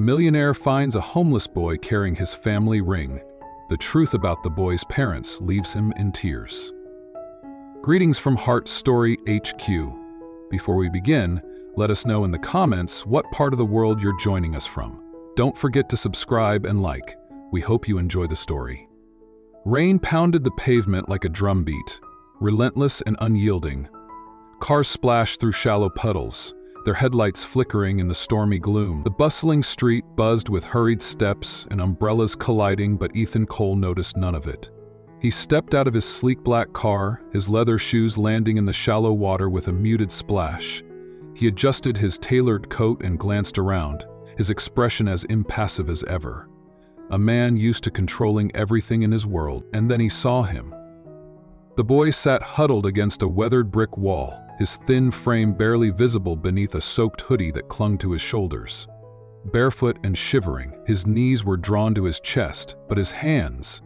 millionaire finds a homeless boy carrying his family ring. The truth about the boy's parents leaves him in tears. Greetings from Heart Story HQ. Before we begin, let us know in the comments what part of the world you're joining us from. Don't forget to subscribe and like. We hope you enjoy the story. Rain pounded the pavement like a drumbeat, relentless and unyielding. Cars splashed through shallow puddles, their headlights flickering in the stormy gloom. The bustling street buzzed with hurried steps and umbrellas colliding, but Ethan Cole noticed none of it. He stepped out of his sleek black car, his leather shoes landing in the shallow water with a muted splash. He adjusted his tailored coat and glanced around, his expression as impassive as ever. A man used to controlling everything in his world, and then he saw him. The boy sat huddled against a weathered brick wall, his thin frame barely visible beneath a soaked hoodie that clung to his shoulders. Barefoot and shivering, his knees were drawn to his chest, but his hands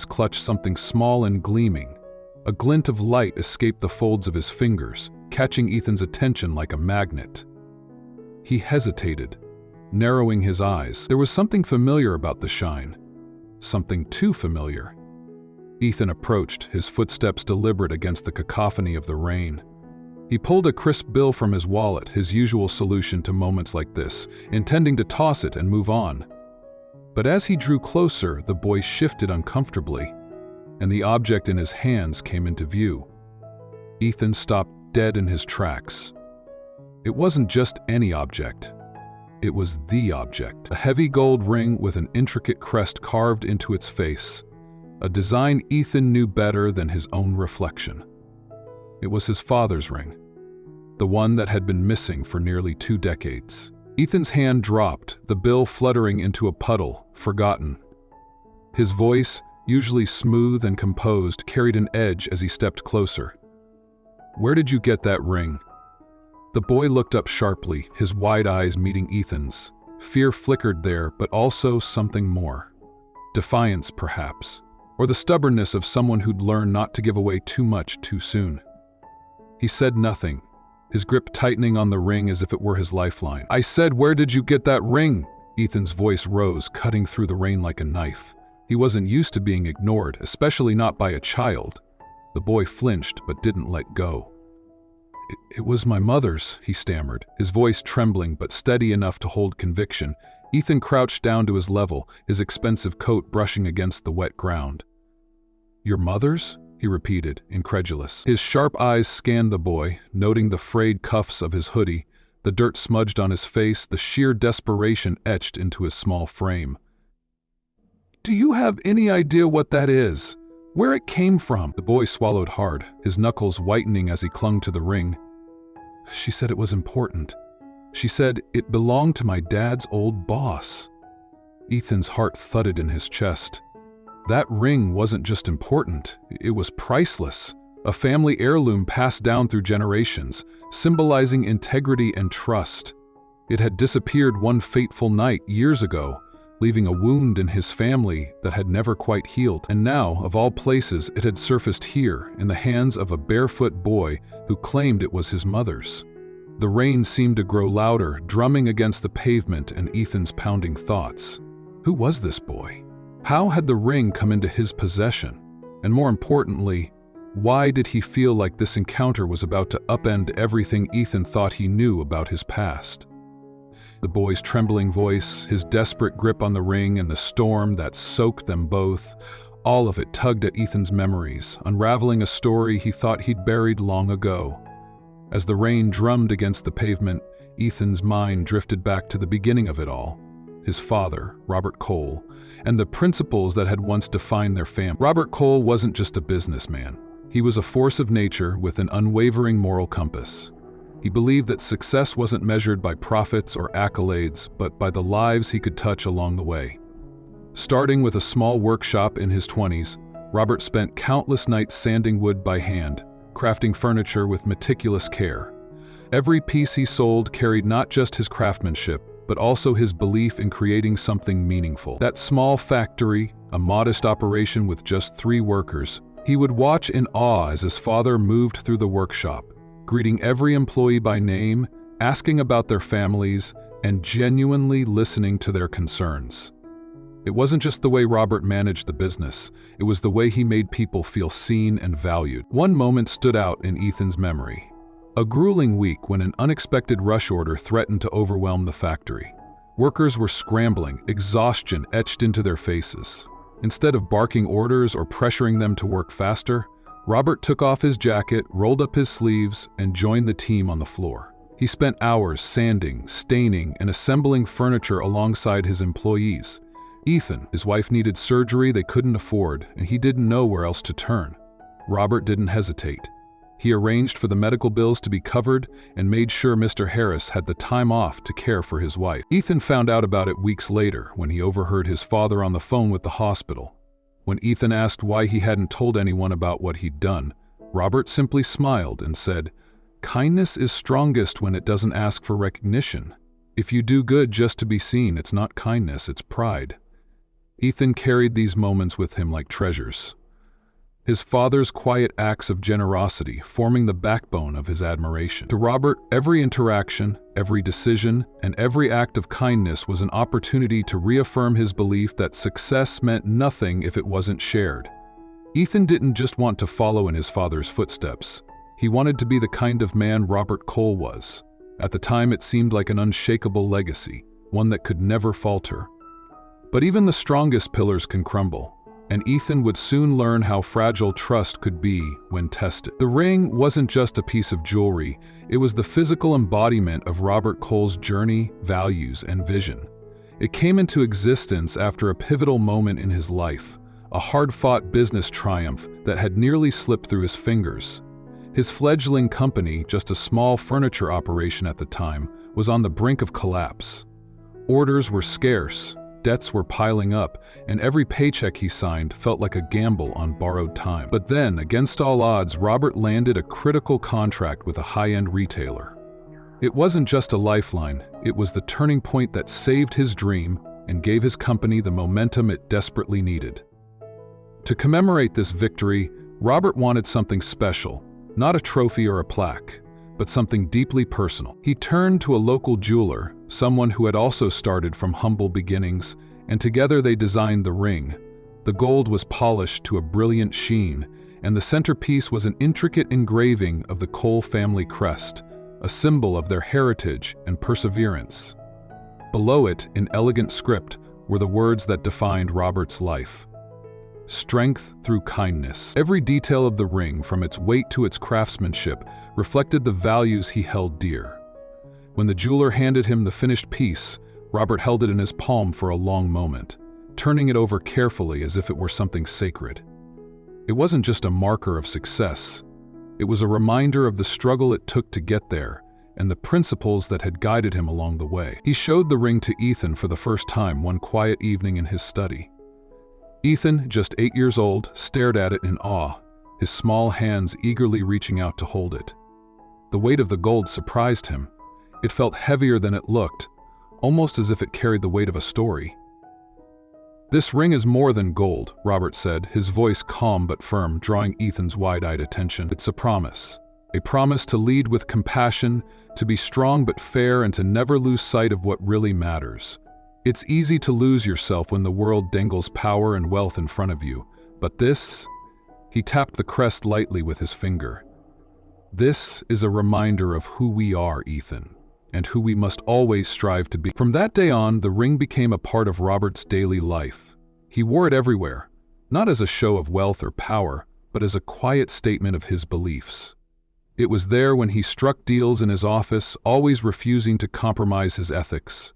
clutched something small and gleaming. A glint of light escaped the folds of his fingers, catching Ethan's attention like a magnet. He hesitated, narrowing his eyes. There was something familiar about the shine. Something too familiar. Ethan approached, his footsteps deliberate against the cacophony of the rain. He pulled a crisp bill from his wallet, his usual solution to moments like this, intending to toss it and move on. But as he drew closer, the boy shifted uncomfortably, and the object in his hands came into view. Ethan stopped dead in his tracks. It wasn't just any object. It was the object. A heavy gold ring with an intricate crest carved into its face. A design Ethan knew better than his own reflection. It was his father's ring, the one that had been missing for nearly 2 decades. Ethan's hand dropped, the bill fluttering into a puddle, forgotten. His voice, usually smooth and composed, carried an edge as he stepped closer. "Where did you get that ring?" The boy looked up sharply, his wide eyes meeting Ethan's. Fear flickered there, but also something more. Defiance, perhaps. Or the stubbornness of someone who'd learned not to give away too much too soon. He said nothing, his grip tightening on the ring as if it were his lifeline. "I said, where did you get that ring?" Ethan's voice rose, cutting through the rain like a knife. He wasn't used to being ignored, especially not by a child. The boy flinched but didn't let go. It was my mother's," he stammered, his voice trembling but steady enough to hold conviction. Ethan crouched down to his level, his expensive coat brushing against the wet ground. "Your mother's?" he repeated, incredulous. His sharp eyes scanned the boy, noting the frayed cuffs of his hoodie, the dirt smudged on his face, the sheer desperation etched into his small frame. "Do you have any idea what that is? Where it came from?" The boy swallowed hard, his knuckles whitening as he clung to the ring. "She said it was important. She said it belonged to my dad's old boss." Ethan's heart thudded in his chest. That ring wasn't just important, it was priceless. A family heirloom passed down through generations, symbolizing integrity and trust. It had disappeared one fateful night years ago, leaving a wound in his family that had never quite healed. And now, of all places, it had surfaced here, in the hands of a barefoot boy who claimed it was his mother's. The rain seemed to grow louder, drumming against the pavement and Ethan's pounding thoughts. Who was this boy? How had the ring come into his possession? And more importantly, why did he feel like this encounter was about to upend everything Ethan thought he knew about his past? The boy's trembling voice, his desperate grip on the ring, and the storm that soaked them both, all of it tugged at Ethan's memories, unraveling a story he thought he'd buried long ago. As the rain drummed against the pavement, Ethan's mind drifted back to the beginning of it all. His father, Robert Cole, and the principles that had once defined their family. Robert Cole wasn't just a businessman. He was a force of nature with an unwavering moral compass. He believed that success wasn't measured by profits or accolades, but by the lives he could touch along the way. Starting with a small workshop in his 20s, Robert spent countless nights sanding wood by hand, crafting furniture with meticulous care. Every piece he sold carried not just his craftsmanship, but also his belief in creating something meaningful. That small factory, a modest operation with just 3 workers, he would watch in awe as his father moved through the workshop, greeting every employee by name, asking about their families, and genuinely listening to their concerns. It wasn't just the way Robert managed the business, it was the way he made people feel seen and valued. One moment stood out in Ethan's memory. A grueling week when an unexpected rush order threatened to overwhelm the factory. Workers were scrambling, exhaustion etched into their faces. Instead of barking orders or pressuring them to work faster, Robert took off his jacket, rolled up his sleeves, and joined the team on the floor. He spent hours sanding, staining, and assembling furniture alongside his employees. Ethan, his wife needed surgery they couldn't afford, and he didn't know where else to turn. Robert didn't hesitate. He arranged for the medical bills to be covered and made sure Mr. Harris had the time off to care for his wife. Ethan found out about it weeks later when he overheard his father on the phone with the hospital. When Ethan asked why he hadn't told anyone about what he'd done, Robert simply smiled and said, "Kindness is strongest when it doesn't ask for recognition. If you do good just to be seen, it's not kindness, it's pride." Ethan carried these moments with him like treasures. His father's quiet acts of generosity forming the backbone of his admiration. To Robert, every interaction, every decision, and every act of kindness was an opportunity to reaffirm his belief that success meant nothing if it wasn't shared. Ethan didn't just want to follow in his father's footsteps. He wanted to be the kind of man Robert Cole was. At the time, it seemed like an unshakable legacy, one that could never falter. But even the strongest pillars can crumble, and Ethan would soon learn how fragile trust could be when tested. The ring wasn't just a piece of jewelry, it was the physical embodiment of Robert Cole's journey, values, and vision. It came into existence after a pivotal moment in his life, a hard-fought business triumph that had nearly slipped through his fingers. His fledgling company, just a small furniture operation at the time, was on the brink of collapse. Orders were scarce, debts were piling up, and every paycheck he signed felt like a gamble on borrowed time. But then, against all odds, Robert landed a critical contract with a high-end retailer. It wasn't just a lifeline, it was the turning point that saved his dream and gave his company the momentum it desperately needed. To commemorate this victory, Robert wanted something special, not a trophy or a plaque, but something deeply personal. He turned to a local jeweler, someone who had also started from humble beginnings, and together they designed the ring. The gold was polished to a brilliant sheen, and the centerpiece was an intricate engraving of the Cole family crest, a symbol of their heritage and perseverance. Below it, in elegant script, were the words that defined Robert's life. Strength through kindness. Every detail of the ring, from its weight to its craftsmanship, reflected the values he held dear. When the jeweler handed him the finished piece, Robert held it in his palm for a long moment, turning it over carefully as if it were something sacred. It wasn't just a marker of success. It was a reminder of the struggle it took to get there and the principles that had guided him along the way. He showed the ring to Ethan for the first time one quiet evening in his study. Ethan, just 8 years old, stared at it in awe, his small hands eagerly reaching out to hold it. The weight of the gold surprised him. It felt heavier than it looked, almost as if it carried the weight of a story. "This ring is more than gold," Robert said, his voice calm but firm, drawing Ethan's wide-eyed attention. "It's a promise to lead with compassion, to be strong but fair, and to never lose sight of what really matters. It's easy to lose yourself when the world dangles power and wealth in front of you, but this..." He tapped the crest lightly with his finger. "This is a reminder of who we are, Ethan, and who we must always strive to be." From that day on, the ring became a part of Robert's daily life. He wore it everywhere, not as a show of wealth or power, but as a quiet statement of his beliefs. It was there when he struck deals in his office, always refusing to compromise his ethics.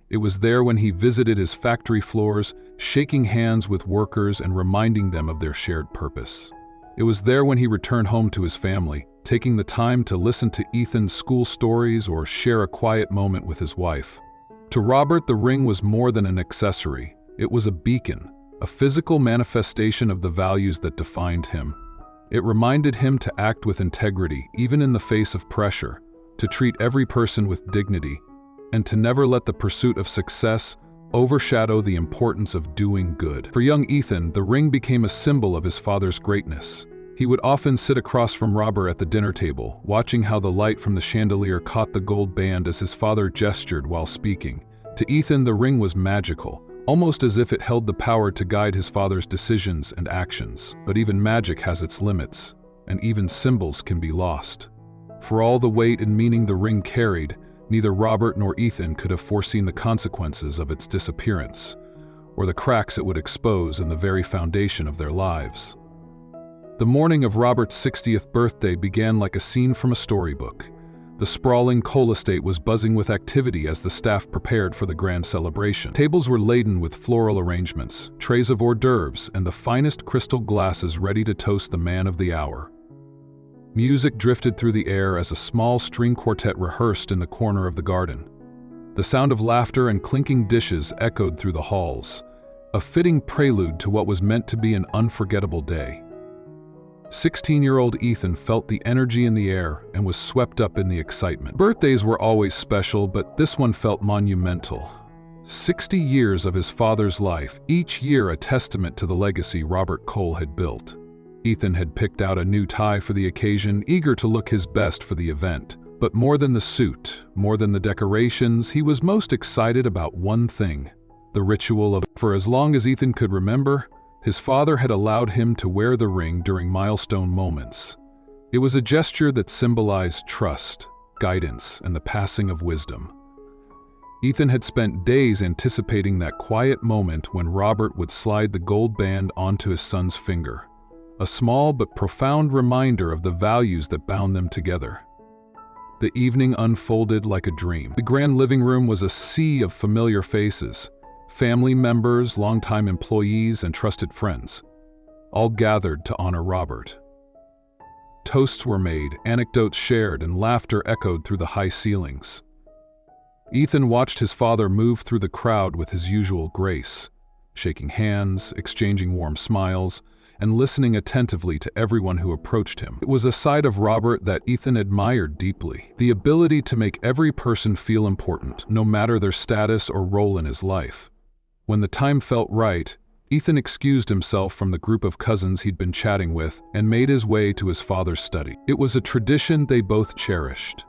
It was there when he visited his factory floors, shaking hands with workers and reminding them of their shared purpose. It was there when he returned home to his family, taking the time to listen to Ethan's school stories or share a quiet moment with his wife. To Robert, the ring was more than an accessory. It was a beacon, a physical manifestation of the values that defined him. It reminded him to act with integrity, even in the face of pressure, to treat every person with dignity, and to never let the pursuit of success overshadow the importance of doing good. For young Ethan, the ring became a symbol of his father's greatness. He would often sit across from Robert at the dinner table, watching how the light from the chandelier caught the gold band as his father gestured while speaking. To Ethan, the ring was magical, almost as if it held the power to guide his father's decisions and actions. But even magic has its limits, and even symbols can be lost. For all the weight and meaning the ring carried, neither Robert nor Ethan could have foreseen the consequences of its disappearance, or the cracks it would expose in the very foundation of their lives. The morning of Robert's 60th birthday began like a scene from a storybook. The sprawling Cole estate was buzzing with activity as the staff prepared for the grand celebration. Tables were laden with floral arrangements, trays of hors d'oeuvres, and the finest crystal glasses ready to toast the man of the hour. Music drifted through the air as a small string quartet rehearsed in the corner of the garden. The sound of laughter and clinking dishes echoed through the halls, a fitting prelude to what was meant to be an unforgettable day. 16-year-old Ethan felt the energy in the air and was swept up in the excitement. Birthdays were always special, but this one felt monumental. 60 years of his father's life, each year a testament to the legacy Robert Cole had built. Ethan had picked out a new tie for the occasion, eager to look his best for the event. But more than the suit, more than the decorations, he was most excited about one thing: the ritual of it. For as long as Ethan could remember, his father had allowed him to wear the ring during milestone moments. It was a gesture that symbolized trust, guidance, and the passing of wisdom. Ethan had spent days anticipating that quiet moment when Robert would slide the gold band onto his son's finger, a small but profound reminder of the values that bound them together. The evening unfolded like a dream. The grand living room was a sea of familiar faces. Family members, longtime employees, and trusted friends, all gathered to honor Robert. Toasts were made, anecdotes shared, and laughter echoed through the high ceilings. Ethan watched his father move through the crowd with his usual grace, shaking hands, exchanging warm smiles, and listening attentively to everyone who approached him. It was a side of Robert that Ethan admired deeply: the ability to make every person feel important, no matter their status or role in his life. When the time felt right, Ethan excused himself from the group of cousins he'd been chatting with and made his way to his father's study. It was a tradition they both cherished.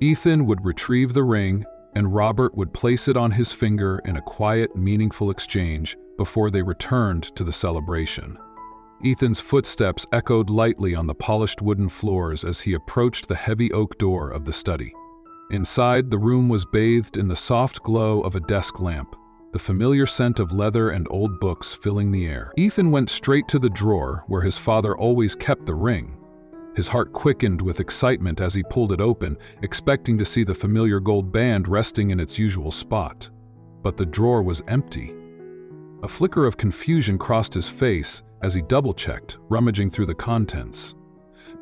Ethan would retrieve the ring, and Robert would place it on his finger in a quiet, meaningful exchange before they returned to the celebration. Ethan's footsteps echoed lightly on the polished wooden floors as he approached the heavy oak door of the study. Inside, the room was bathed in the soft glow of a desk lamp, the familiar scent of leather and old books filling the air. Ethan went straight to the drawer where his father always kept the ring. His heart quickened with excitement as he pulled it open, expecting to see the familiar gold band resting in its usual spot. But the drawer was empty. A flicker of confusion crossed his face as he double-checked, rummaging through the contents.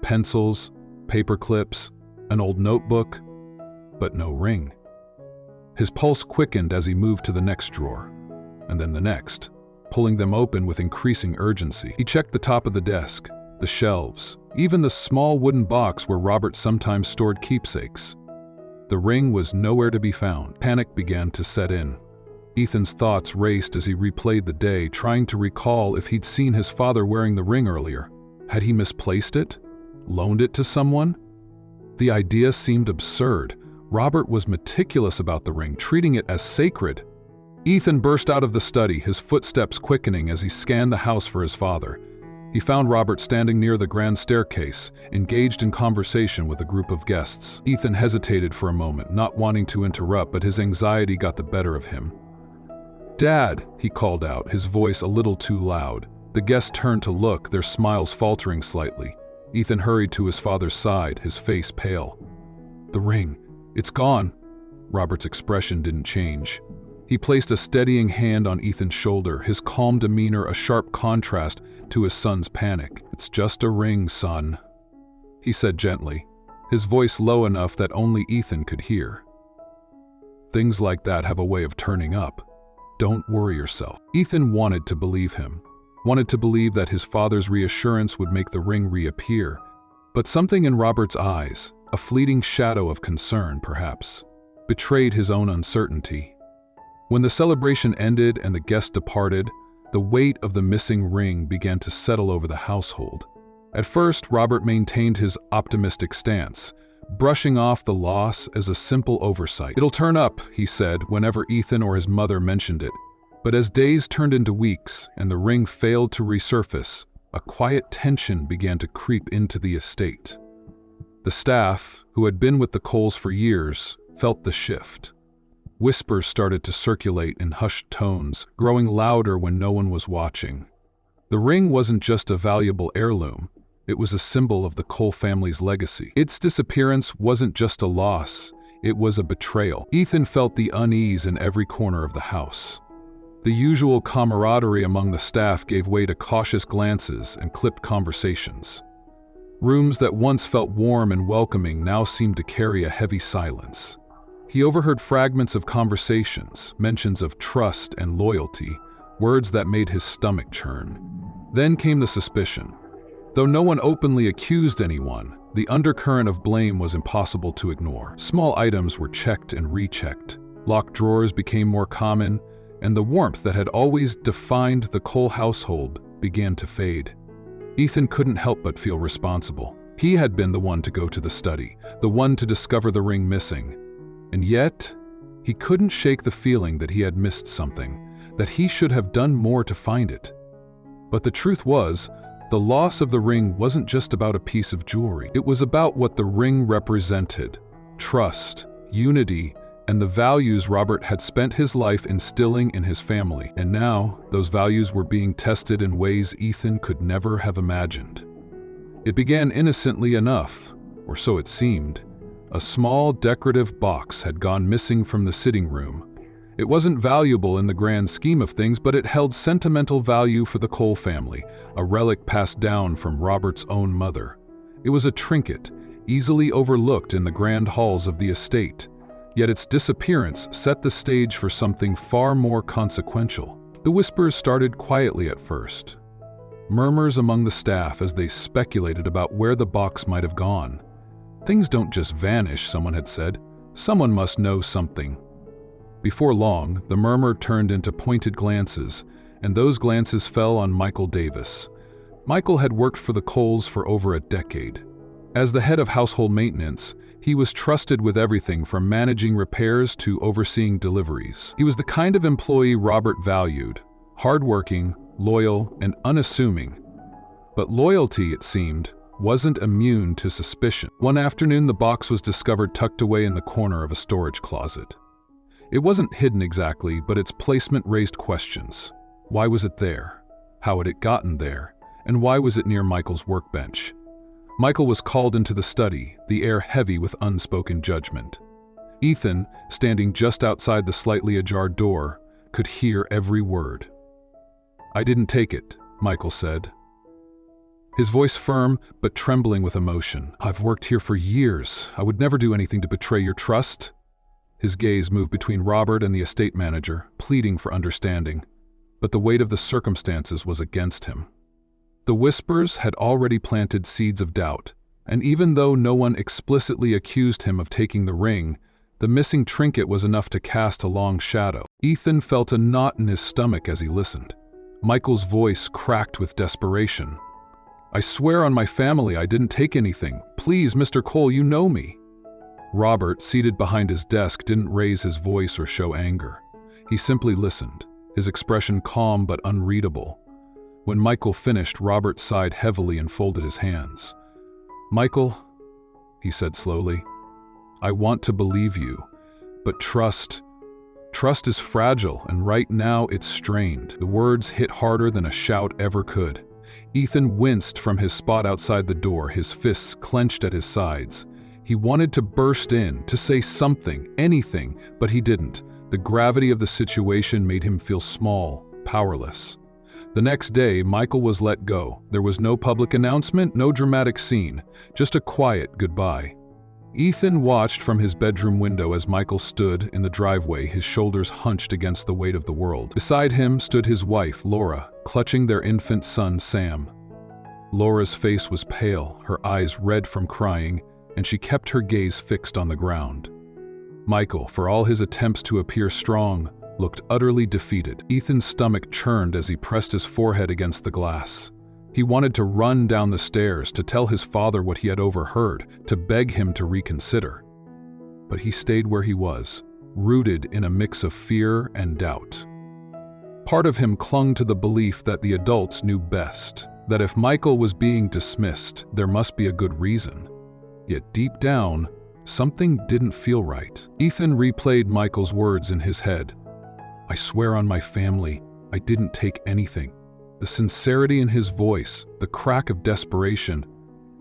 Pencils, paper clips, an old notebook, but no ring. His pulse quickened as he moved to the next drawer, and then the next, pulling them open with increasing urgency. He checked the top of the desk, the shelves, even the small wooden box where Robert sometimes stored keepsakes. The ring was nowhere to be found. Panic began to set in. Ethan's thoughts raced as he replayed the day, trying to recall if he'd seen his father wearing the ring earlier. Had he misplaced it? Loaned it to someone? The idea seemed absurd. Robert was meticulous about the ring, treating it as sacred. Ethan burst out of the study, his footsteps quickening as he scanned the house for his father. He found Robert standing near the grand staircase, engaged in conversation with a group of guests. Ethan hesitated for a moment, not wanting to interrupt, but his anxiety got the better of him. "Dad," he called out, his voice a little too loud. The guests turned to look, their smiles faltering slightly. Ethan hurried to his father's side, his face pale. "The ring. It's gone." Robert's expression didn't change. He placed a steadying hand on Ethan's shoulder, his calm demeanor a sharp contrast to his son's panic. "It's just a ring, son," he said gently, his voice low enough that only Ethan could hear. "Things like that have a way of turning up. Don't worry yourself." Ethan wanted to believe him, wanted to believe that his father's reassurance would make the ring reappear. But something in Robert's eyes, a fleeting shadow of concern perhaps, betrayed his own uncertainty. When the celebration ended and the guests departed, the weight of the missing ring began to settle over the household. At first, Robert maintained his optimistic stance, brushing off the loss as a simple oversight. "It'll turn up," he said whenever Ethan or his mother mentioned it. But as days turned into weeks and the ring failed to resurface, a quiet tension began to creep into the estate. The staff, who had been with the Coles for years, felt the shift. Whispers started to circulate in hushed tones, growing louder when no one was watching. The ring wasn't just a valuable heirloom, it was a symbol of the Cole family's legacy. Its disappearance wasn't just a loss, it was a betrayal. Ethan felt the unease in every corner of the house. The usual camaraderie among the staff gave way to cautious glances and clipped conversations. Rooms that once felt warm and welcoming now seemed to carry a heavy silence. He overheard fragments of conversations, mentions of trust and loyalty, words that made his stomach churn. Then came the suspicion. Though no one openly accused anyone, the undercurrent of blame was impossible to ignore. Small items were checked and rechecked. Locked drawers became more common, and the warmth that had always defined the Cole household began to fade. Ethan couldn't help but feel responsible. He had been the one to go to the study, the one to discover the ring missing. And yet, he couldn't shake the feeling that he had missed something, that he should have done more to find it. But the truth was, the loss of the ring wasn't just about a piece of jewelry. It was about what the ring represented: trust, unity, and the values Robert had spent his life instilling in his family. And now, those values were being tested in ways Ethan could never have imagined. It began innocently enough, or so it seemed. A small decorative box had gone missing from the sitting room. It wasn't valuable in the grand scheme of things, but it held sentimental value for the Cole family, a relic passed down from Robert's own mother. It was a trinket, easily overlooked in the grand halls of the estate. Yet its disappearance set the stage for something far more consequential. The whispers started quietly at first. Murmurs among the staff as they speculated about where the box might have gone. "Things don't just vanish," someone had said. "Someone must know something." Before long, the murmur turned into pointed glances, and those glances fell on Michael Davis. Michael had worked for the Coles for over a decade. As the head of household maintenance, he was trusted with everything from managing repairs to overseeing deliveries. He was the kind of employee Robert valued: hardworking, loyal, and unassuming. But loyalty, it seemed, wasn't immune to suspicion. One afternoon, the box was discovered tucked away in the corner of a storage closet. It wasn't hidden exactly, but its placement raised questions. Why was it there? How had it gotten there? And why was it near Michael's workbench? Michael was called into the study, the air heavy with unspoken judgment. Ethan, standing just outside the slightly ajar door, could hear every word. "I didn't take it," Michael said. His voice firm, but trembling with emotion. "I've worked here for years. I would never do anything to betray your trust." His gaze moved between Robert and the estate manager, pleading for understanding. But the weight of the circumstances was against him. The whispers had already planted seeds of doubt, and even though no one explicitly accused him of taking the ring, the missing trinket was enough to cast a long shadow. Ethan felt a knot in his stomach as he listened. Michael's voice cracked with desperation. "I swear on my family I didn't take anything. Please, Mr. Cole, you know me." Robert, seated behind his desk, didn't raise his voice or show anger. He simply listened, his expression calm but unreadable. When Michael finished, Robert sighed heavily and folded his hands. "Michael," he said slowly, "I want to believe you, but trust is fragile, and right now it's strained." The words hit harder than a shout ever could. Ethan winced from his spot outside the door, his fists clenched at his sides. He wanted to burst in, to say something, anything, but he didn't. The gravity of the situation made him feel small, powerless. The next day, Michael was let go. There was no public announcement, no dramatic scene, just a quiet goodbye. Ethan watched from his bedroom window as Michael stood in the driveway, his shoulders hunched against the weight of the world. Beside him stood his wife, Laura, clutching their infant son, Sam. Laura's face was pale, her eyes red from crying, and she kept her gaze fixed on the ground. Michael, for all his attempts to appear strong, looked utterly defeated. Ethan's stomach churned as he pressed his forehead against the glass. He wanted to run down the stairs, to tell his father what he had overheard, to beg him to reconsider. But he stayed where he was, rooted in a mix of fear and doubt. Part of him clung to the belief that the adults knew best, that if Michael was being dismissed, there must be a good reason. Yet deep down, something didn't feel right. Ethan replayed Michael's words in his head. "I swear on my family, I didn't take anything." The sincerity in his voice, the crack of desperation,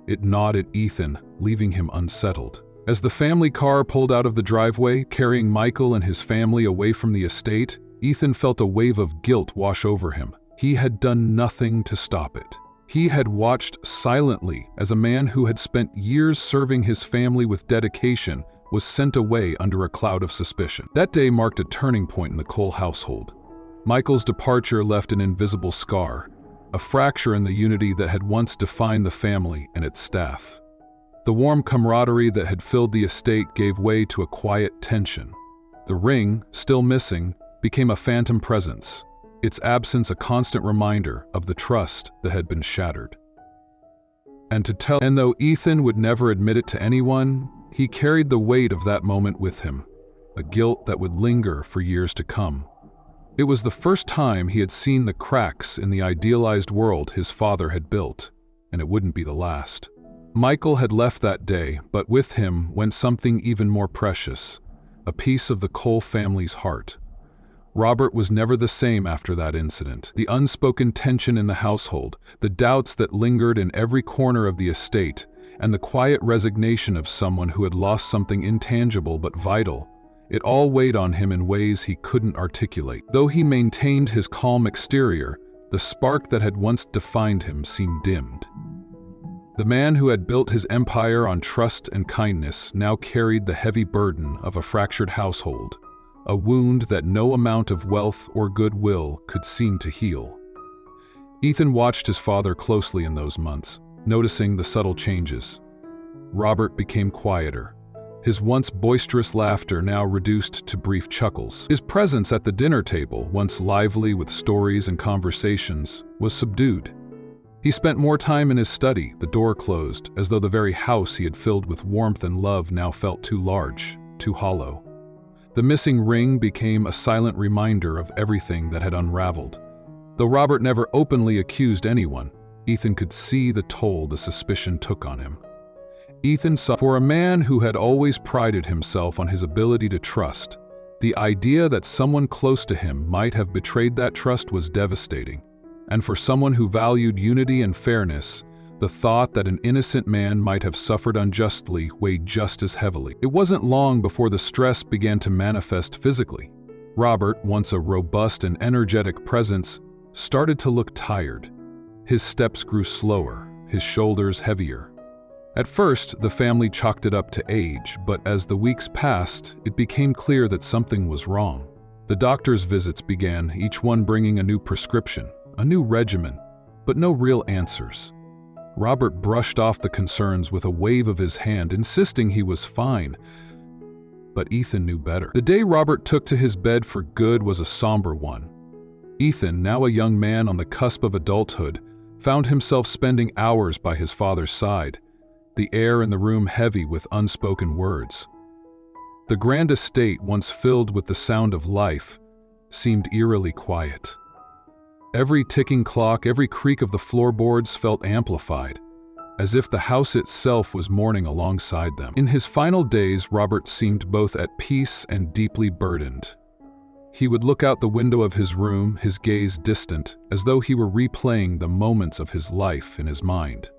it gnawed at Ethan, leaving him unsettled. As the family car pulled out of the driveway, carrying Michael and his family away from the estate, Ethan felt a wave of guilt wash over him. He had done nothing to stop it. He had watched silently as a man who had spent years serving his family with dedication was sent away under a cloud of suspicion. That day marked a turning point in the Cole household. Michael's departure left an invisible scar, a fracture in the unity that had once defined the family and its staff. The warm camaraderie that had filled the estate gave way to a quiet tension. The ring, still missing, became a phantom presence, its absence a constant reminder of the trust that had been shattered. And though Ethan would never admit it to anyone, he carried the weight of that moment with him, a guilt that would linger for years to come. It was the first time he had seen the cracks in the idealized world his father had built, and it wouldn't be the last. Michael had left that day, but with him went something even more precious, a piece of the Cole family's heart. Robert was never the same after that incident. The unspoken tension in the household, the doubts that lingered in every corner of the estate, and the quiet resignation of someone who had lost something intangible but vital, it all weighed on him in ways he couldn't articulate. Though he maintained his calm exterior, the spark that had once defined him seemed dimmed. The man who had built his empire on trust and kindness now carried the heavy burden of a fractured household, a wound that no amount of wealth or goodwill could seem to heal. Ethan watched his father closely in those months, noticing the subtle changes. Robert became quieter, his once boisterous laughter now reduced to brief chuckles. His presence at the dinner table, once lively with stories and conversations, was subdued. He spent more time in his study, the door closed, as though the very house he had filled with warmth and love now felt too large, too hollow. The missing ring became a silent reminder of everything that had unraveled. Though Robert never openly accused anyone, Ethan could see the toll the suspicion took on him. Ethan saw, for a man who had always prided himself on his ability to trust, the idea that someone close to him might have betrayed that trust was devastating. And for someone who valued unity and fairness, the thought that an innocent man might have suffered unjustly weighed just as heavily. It wasn't long before the stress began to manifest physically. Robert, once a robust and energetic presence, started to look tired. His steps grew slower, his shoulders heavier. At first, the family chalked it up to age, but as the weeks passed, it became clear that something was wrong. The doctor's visits began, each one bringing a new prescription, a new regimen, but no real answers. Robert brushed off the concerns with a wave of his hand, insisting he was fine. But Ethan knew better. The day Robert took to his bed for good was a somber one. Ethan, now a young man on the cusp of adulthood, found himself spending hours by his father's side, the air in the room heavy with unspoken words. The grand estate, once filled with the sound of life, seemed eerily quiet. Every ticking clock, every creak of the floorboards felt amplified, as if the house itself was mourning alongside them. In his final days, Robert seemed both at peace and deeply burdened. He would look out the window of his room, his gaze distant, as though he were replaying the moments of his life in his mind.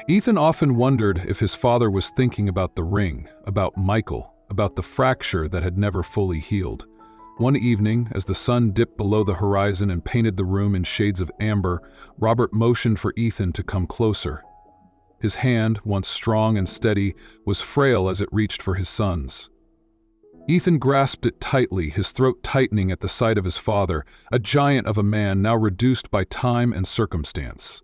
Ethan often wondered if his father was thinking about the ring, about Michael, about the fracture that had never fully healed. One evening, as the sun dipped below the horizon and painted the room in shades of amber, Robert motioned for Ethan to come closer. His hand, once strong and steady, was frail as it reached for his son's. Ethan grasped it tightly, his throat tightening at the sight of his father, a giant of a man now reduced by time and circumstance.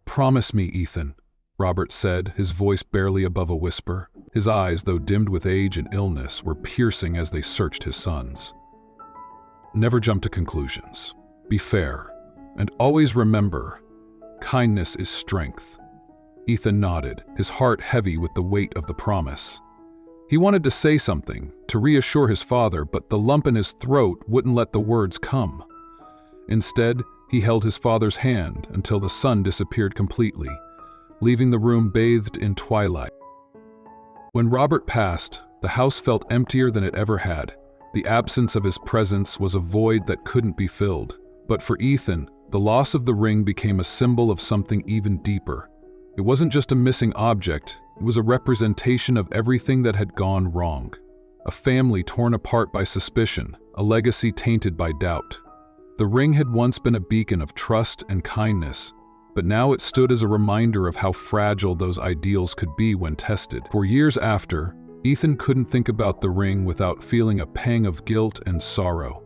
"Promise me, Ethan," Robert said, his voice barely above a whisper. His eyes, though dimmed with age and illness, were piercing as they searched his son's. "Never jump to conclusions. Be fair. And always remember, kindness is strength." Ethan nodded, his heart heavy with the weight of the promise. He wanted to say something, to reassure his father, but the lump in his throat wouldn't let the words come. Instead, he held his father's hand until the sun disappeared completely, leaving the room bathed in twilight. When Robert passed, the house felt emptier than it ever had. The absence of his presence was a void that couldn't be filled. But for Ethan, the loss of the ring became a symbol of something even deeper. It wasn't just a missing object, it was a representation of everything that had gone wrong. A family torn apart by suspicion, a legacy tainted by doubt. The ring had once been a beacon of trust and kindness, but now it stood as a reminder of how fragile those ideals could be when tested. For years after, Ethan couldn't think about the ring without feeling a pang of guilt and sorrow.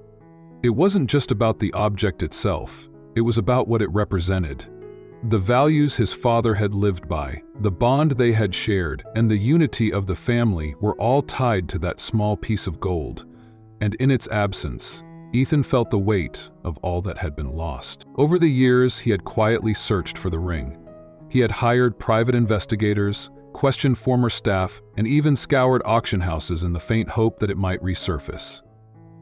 It wasn't just about the object itself, it was about what it represented. The values his father had lived by, the bond they had shared, and the unity of the family were all tied to that small piece of gold. And in its absence, Ethan felt the weight of all that had been lost. Over the years, he had quietly searched for the ring. He had hired private investigators, questioned former staff, and even scoured auction houses in the faint hope that it might resurface.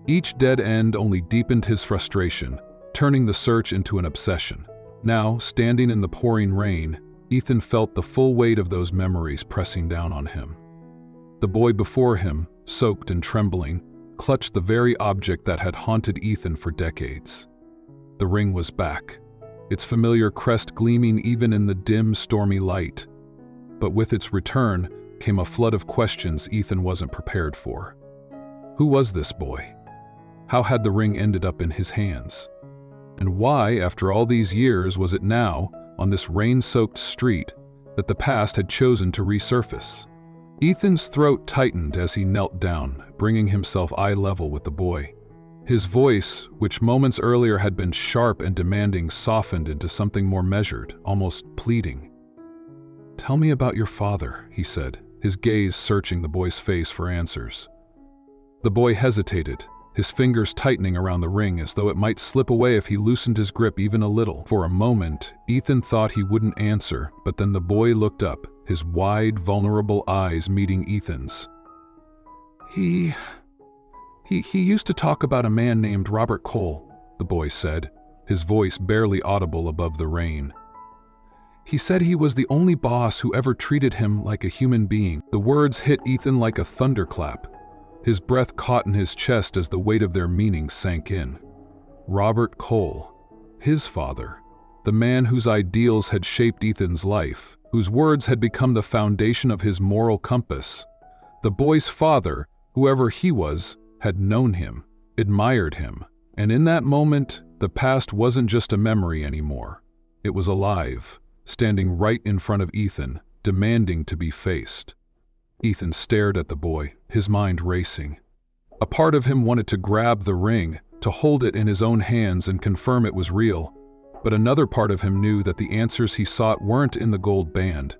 Each dead end only deepened his frustration, turning the search into an obsession. Now, standing in the pouring rain, Ethan felt the full weight of those memories pressing down on him. The boy before him, soaked and trembling, clutched the very object that had haunted Ethan for decades. The ring was back, its familiar crest gleaming even in the dim, stormy light. But with its return came a flood of questions Ethan wasn't prepared for. Who was this boy? How had the ring ended up in his hands? And why, after all these years, was it now, on this rain-soaked street, that the past had chosen to resurface? Ethan's throat tightened as he knelt down, bringing himself eye level with the boy. His voice, which moments earlier had been sharp and demanding, softened into something more measured, almost pleading. "Tell me about your father," he said, his gaze searching the boy's face for answers. The boy hesitated, his fingers tightening around the ring as though it might slip away if he loosened his grip even a little. For a moment, Ethan thought he wouldn't answer, but then the boy looked up, his wide, vulnerable eyes meeting Ethan's. He used to talk about a man named Robert Cole," the boy said, his voice barely audible above the rain. "He said he was the only boss who ever treated him like a human being." The words hit Ethan like a thunderclap. His breath caught in his chest as the weight of their meaning sank in. Robert Cole, his father, the man whose ideals had shaped Ethan's life, whose words had become the foundation of his moral compass. The boy's father, whoever he was, had known him, admired him, and in that moment, the past wasn't just a memory anymore. It was alive, standing right in front of Ethan, demanding to be faced. Ethan stared at the boy, his mind racing. A part of him wanted to grab the ring, to hold it in his own hands and confirm it was real. But another part of him knew that the answers he sought weren't in the gold band.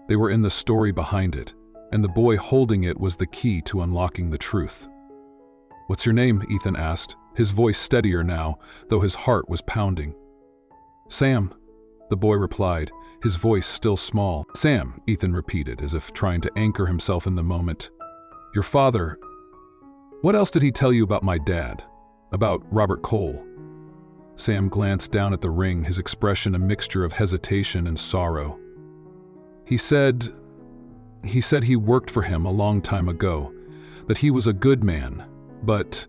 They were in the story behind it, and the boy holding it was the key to unlocking the truth. "What's your name?" Ethan asked, his voice steadier now, though his heart was pounding. "Sam," the boy replied, his voice still small. "Sam," Ethan repeated, as if trying to anchor himself in the moment. "Your father, what else did he tell you about my dad? About Robert Cole?" Sam glanced down at the ring, his expression a mixture of hesitation and sorrow. He said he worked for him a long time ago, that he was a good man, but..."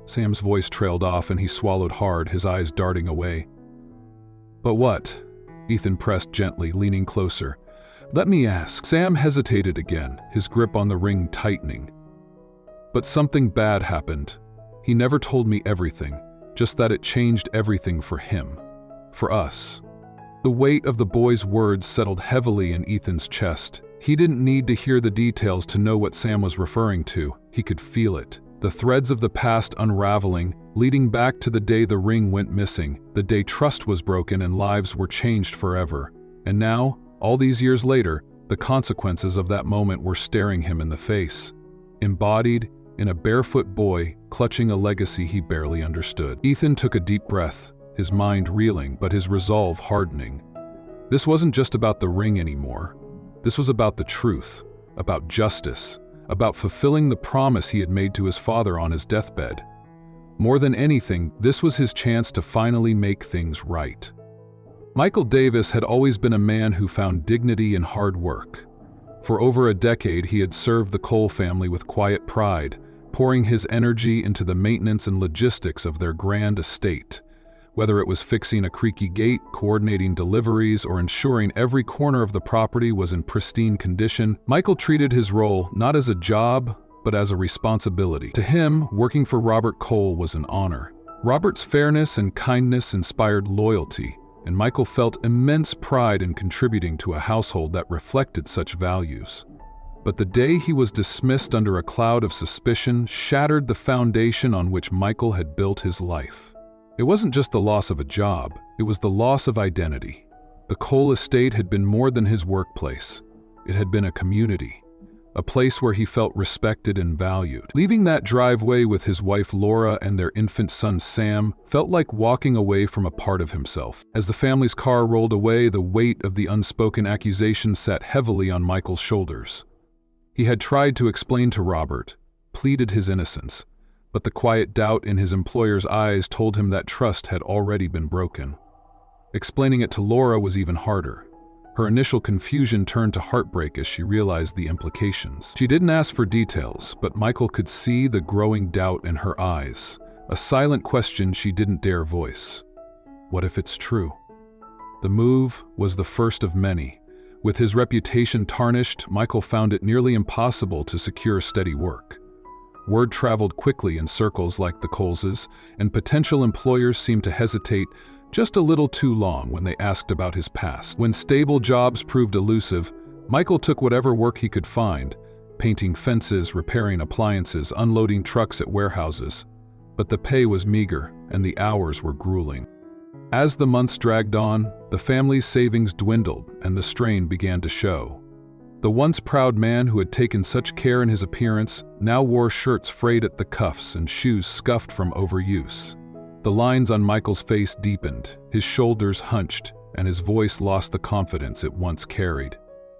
Sam's voice trailed off and he swallowed hard, his eyes darting away. "But what?" Ethan pressed gently, leaning closer. "Let me ask." Sam hesitated again, his grip on the ring tightening. "But something bad happened. He never told me everything, just that it changed everything for him, for us." The weight of the boy's words settled heavily in Ethan's chest. He didn't need to hear the details to know what Sam was referring to. He could feel it. The threads of the past unraveling, leading back to the day the ring went missing, the day trust was broken and lives were changed forever. And now, all these years later, the consequences of that moment were staring him in the face, embodied in a barefoot boy clutching a legacy he barely understood. Ethan took a deep breath, his mind reeling but his resolve hardening. This wasn't just about the ring anymore. This was about the truth, about justice, about fulfilling the promise he had made to his father on his deathbed. More than anything, this was his chance to finally make things right. Michael Davis had always been a man who found dignity in hard work. For over a decade, he had served the Cole family with quiet pride, pouring his energy into the maintenance and logistics of their grand estate. Whether it was fixing a creaky gate, coordinating deliveries, or ensuring every corner of the property was in pristine condition, Michael treated his role not as a job, but as a responsibility. To him, working for Robert Cole was an honor. Robert's fairness and kindness inspired loyalty, and Michael felt immense pride in contributing to a household that reflected such values. But the day he was dismissed under a cloud of suspicion shattered the foundation on which Michael had built his life. It wasn't just the loss of a job, it was the loss of identity. The Cole estate had been more than his workplace. It had been a community, a place where he felt respected and valued. Leaving that driveway with his wife Laura and their infant son Sam felt like walking away from a part of himself. As the family's car rolled away, the weight of the unspoken accusation sat heavily on Michael's shoulders. He had tried to explain to Robert, pleaded his innocence, but the quiet doubt in his employer's eyes told him that trust had already been broken. Explaining it to Laura was even harder. Her initial confusion turned to heartbreak as she realized the implications. She didn't ask for details, but Michael could see the growing doubt in her eyes, a silent question she didn't dare voice. What if it's true? The move was the first of many. With his reputation tarnished, Michael found it nearly impossible to secure steady work. Word traveled quickly in circles like the Coleses, and potential employers seemed to hesitate just a little too long when they asked about his past. When stable jobs proved elusive, Michael took whatever work he could find, painting fences, repairing appliances, unloading trucks at warehouses. But the pay was meager, and the hours were grueling. As the months dragged on, the family's savings dwindled, and the strain began to show. The once proud man who had taken such care in his appearance now wore shirts frayed at the cuffs and shoes scuffed from overuse. The lines on Michael's face deepened, his shoulders hunched, and his voice lost the confidence it once carried.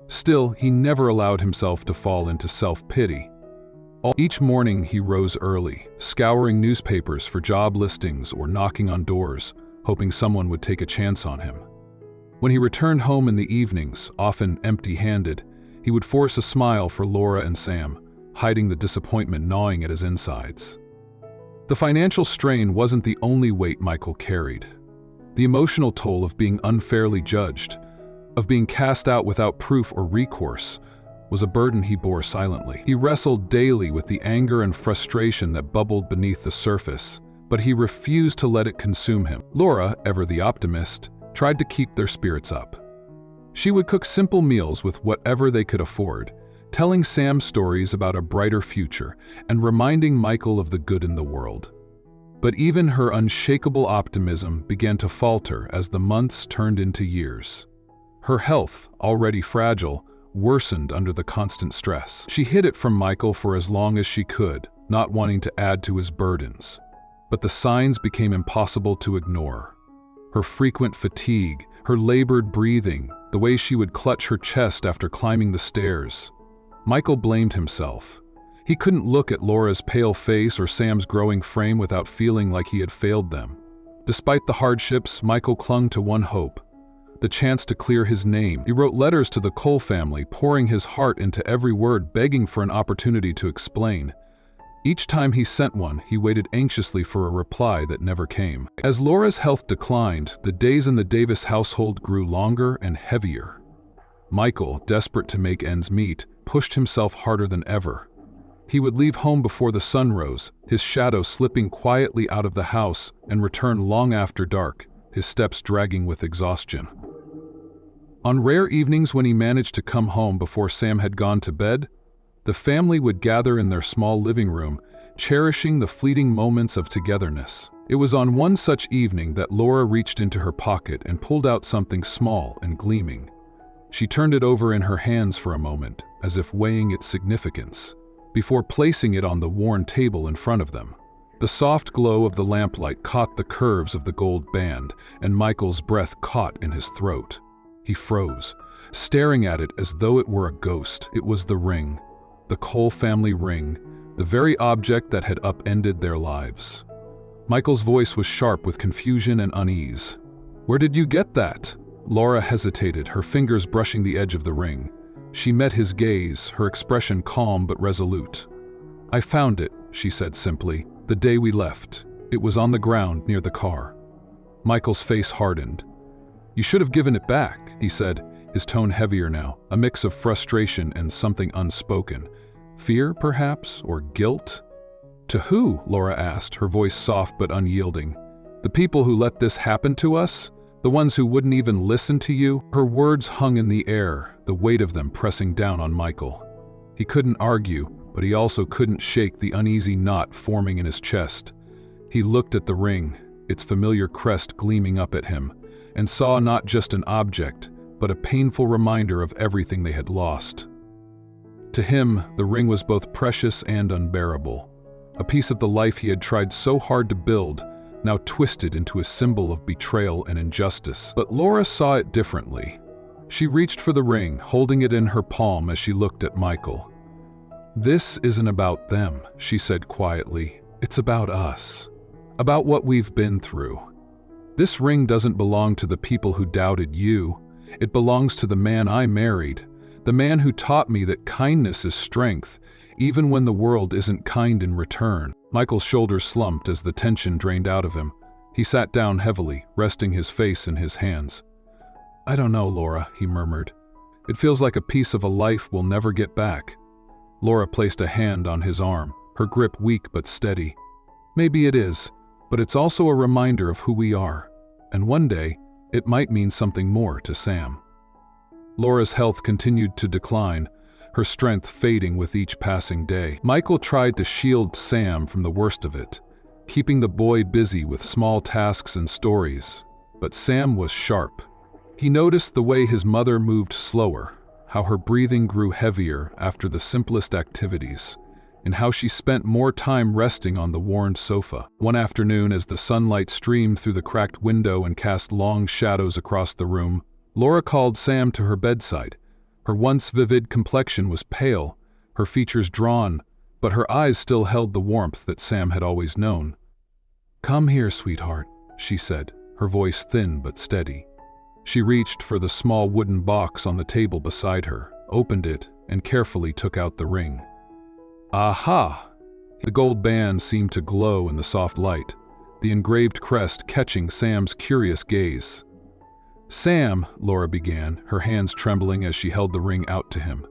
Still, he never allowed himself to fall into self-pity. Each morning he rose early, scouring newspapers for job listings or knocking on doors, hoping someone would take a chance on him. When he returned home in the evenings, often empty-handed, he would force a smile for Laura and Sam, hiding the disappointment gnawing at his insides. The financial strain wasn't the only weight Michael carried. The emotional toll of being unfairly judged, of being cast out without proof or recourse, was a burden he bore silently. He wrestled daily with the anger and frustration that bubbled beneath the surface, but he refused to let it consume him. Laura, ever the optimist, tried to keep their spirits up. She would cook simple meals with whatever they could afford, telling Sam stories about a brighter future and reminding Michael of the good in the world. But even her unshakable optimism began to falter as the months turned into years. Her health, already fragile, worsened under the constant stress. She hid it from Michael for as long as she could, not wanting to add to his burdens. But the signs became impossible to ignore. Her frequent fatigue, her labored breathing, the way she would clutch her chest after climbing the stairs. Michael blamed himself. He couldn't look at Laura's pale face or Sam's growing frame without feeling like he had failed them. Despite the hardships, Michael clung to one hope: the chance to clear his name. He wrote letters to the Cole family, pouring his heart into every word, begging for an opportunity to explain. Each time he sent one, he waited anxiously for a reply that never came. As Laura's health declined, the days in the Davis household grew longer and heavier. Michael, desperate to make ends meet, pushed himself harder than ever. He would leave home before the sun rose, his shadow slipping quietly out of the house, and return long after dark, his steps dragging with exhaustion. On rare evenings when he managed to come home before Sam had gone to bed, the family would gather in their small living room, cherishing the fleeting moments of togetherness. It was on one such evening that Laura reached into her pocket and pulled out something small and gleaming. She turned it over in her hands for a moment, as if weighing its significance, before placing it on the worn table in front of them. The soft glow of the lamplight caught the curves of the gold band, and Michael's breath caught in his throat. He froze, staring at it as though it were a ghost. It was the ring, the Cole family ring, the very object that had upended their lives. Michael's voice was sharp with confusion and unease. "Where did you get that?" Laura hesitated, her fingers brushing the edge of the ring. She met his gaze, her expression calm but resolute. "I found it," she said simply, "the day we left. It was on the ground near the car." Michael's face hardened. "You should have given it back," he said, his tone heavier now, a mix of frustration and something unspoken. Fear, perhaps, or guilt? "To who?" Laura asked, her voice soft but unyielding. "The people who let this happen to us? The ones who wouldn't even listen to you?" Her words hung in the air, the weight of them pressing down on Michael. He couldn't argue, but he also couldn't shake the uneasy knot forming in his chest. He looked at the ring, its familiar crest gleaming up at him, and saw not just an object, but a painful reminder of everything they had lost. To him, the ring was both precious and unbearable. A piece of the life he had tried so hard to build, now twisted into a symbol of betrayal and injustice. But Laura saw it differently. She reached for the ring, holding it in her palm as she looked at Michael. "This isn't about them," she said quietly. "It's about us. About what we've been through. This ring doesn't belong to the people who doubted you. It belongs to the man I married, the man who taught me that kindness is strength, even when the world isn't kind in return." Michael's shoulders slumped as the tension drained out of him. He sat down heavily, resting his face in his hands. "I don't know, Laura," he murmured. "It feels like a piece of a life we'll never get back." Laura placed a hand on his arm, her grip weak but steady. "Maybe it is, but it's also a reminder of who we are. And one day, it might mean something more to Sam." Laura's health continued to decline, her strength fading with each passing day. Michael tried to shield Sam from the worst of it, keeping the boy busy with small tasks and stories. But Sam was sharp. He noticed the way his mother moved slower, how her breathing grew heavier after the simplest activities, and how she spent more time resting on the worn sofa. One afternoon, as the sunlight streamed through the cracked window and cast long shadows across the room, Laura called Sam to her bedside. Her once vivid complexion was pale, her features drawn, but her eyes still held the warmth that Sam had always known. "Come here, sweetheart," she said, her voice thin but steady. She reached for the small wooden box on the table beside her, opened it, and carefully took out the ring. Aha! The gold band seemed to glow in the soft light, the engraved crest catching Sam's curious gaze. "Sam," Laura began, her hands trembling as she held the ring out to him,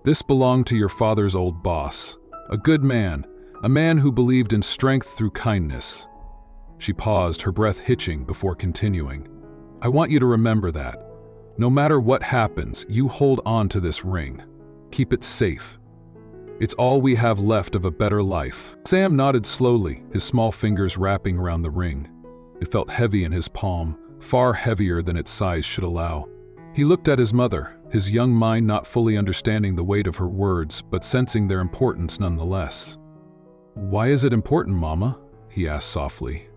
"this belonged to your father's old boss. A good man, a man who believed in strength through kindness." She paused, her breath hitching before continuing. "I want you to remember that. No matter what happens, you hold on to this ring. Keep it safe. It's all we have left of a better life." Sam nodded slowly, his small fingers wrapping around the ring. It felt heavy in his palm, far heavier than its size should allow. He looked at his mother, his young mind not fully understanding the weight of her words, but sensing their importance nonetheless. "Why is it important, Mama?" he asked softly.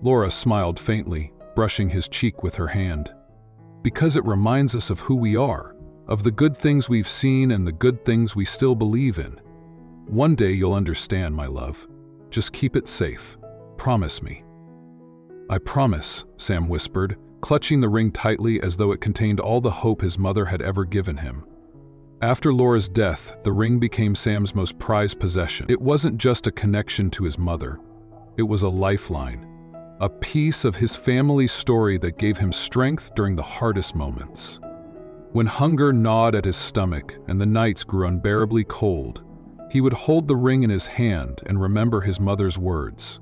Laura smiled faintly, brushing his cheek with her hand. "Because it reminds us of who we are, of the good things we've seen and the good things we still believe in. One day you'll understand, my love. Just keep it safe. Promise me." "I promise," Sam whispered, clutching the ring tightly as though it contained all the hope his mother had ever given him. After Laura's death, the ring became Sam's most prized possession. It wasn't just a connection to his mother. It was a lifeline, a piece of his family's story that gave him strength during the hardest moments. When hunger gnawed at his stomach and the nights grew unbearably cold, he would hold the ring in his hand and remember his mother's words.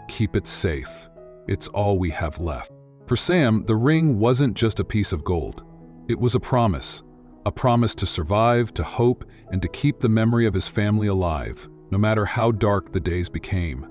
"Keep it safe. It's all we have left." For Sam, the ring wasn't just a piece of gold. It was a promise to survive, to hope, and to keep the memory of his family alive, no matter how dark the days became.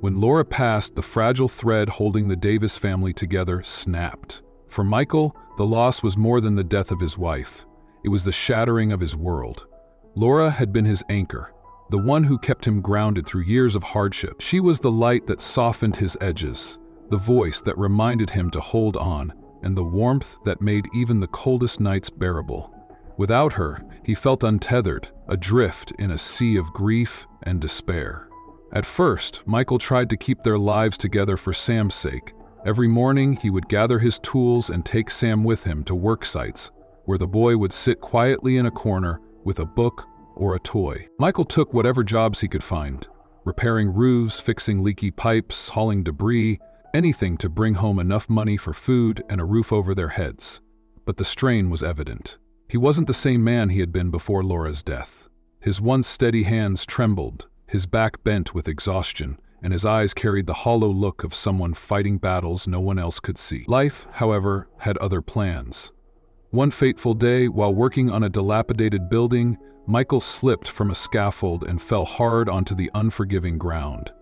When Laura passed, the fragile thread holding the Davis family together snapped. For Michael, the loss was more than the death of his wife. It was the shattering of his world. Laura had been his anchor, the one who kept him grounded through years of hardship. She was the light that softened his edges, the voice that reminded him to hold on, and the warmth that made even the coldest nights bearable. Without her, he felt untethered, adrift in a sea of grief and despair. At first, Michael tried to keep their lives together for Sam's sake. Every morning, he would gather his tools and take Sam with him to work sites, where the boy would sit quietly in a corner with a book or a toy. Michael took whatever jobs he could find, repairing roofs, fixing leaky pipes, hauling debris, anything to bring home enough money for food and a roof over their heads. But the strain was evident. He wasn't the same man he had been before Laura's death. His once steady hands trembled, his back bent with exhaustion, and his eyes carried the hollow look of someone fighting battles no one else could see. Life, however, had other plans. One fateful day, while working on a dilapidated building, Michael slipped from a scaffold and fell hard onto the unforgiving ground.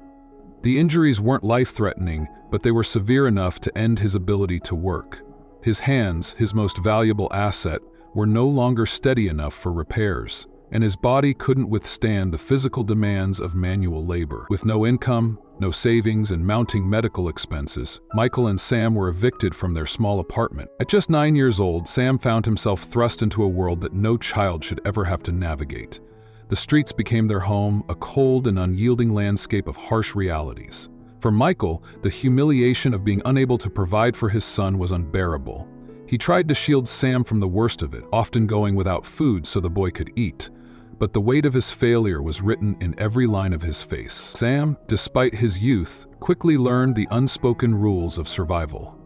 The injuries weren't life-threatening, but they were severe enough to end his ability to work. His hands, his most valuable asset, were no longer steady enough for repairs, and his body couldn't withstand the physical demands of manual labor. With no income, no savings, and mounting medical expenses, Michael and Sam were evicted from their small apartment. At just 9 years old, Sam found himself thrust into a world that no child should ever have to navigate. The streets became their home, a cold and unyielding landscape of harsh realities. For Michael, the humiliation of being unable to provide for his son was unbearable. He tried to shield Sam from the worst of it, often going without food so the boy could eat. But the weight of his failure was written in every line of his face. Sam, despite his youth, quickly learned the unspoken rules of survival.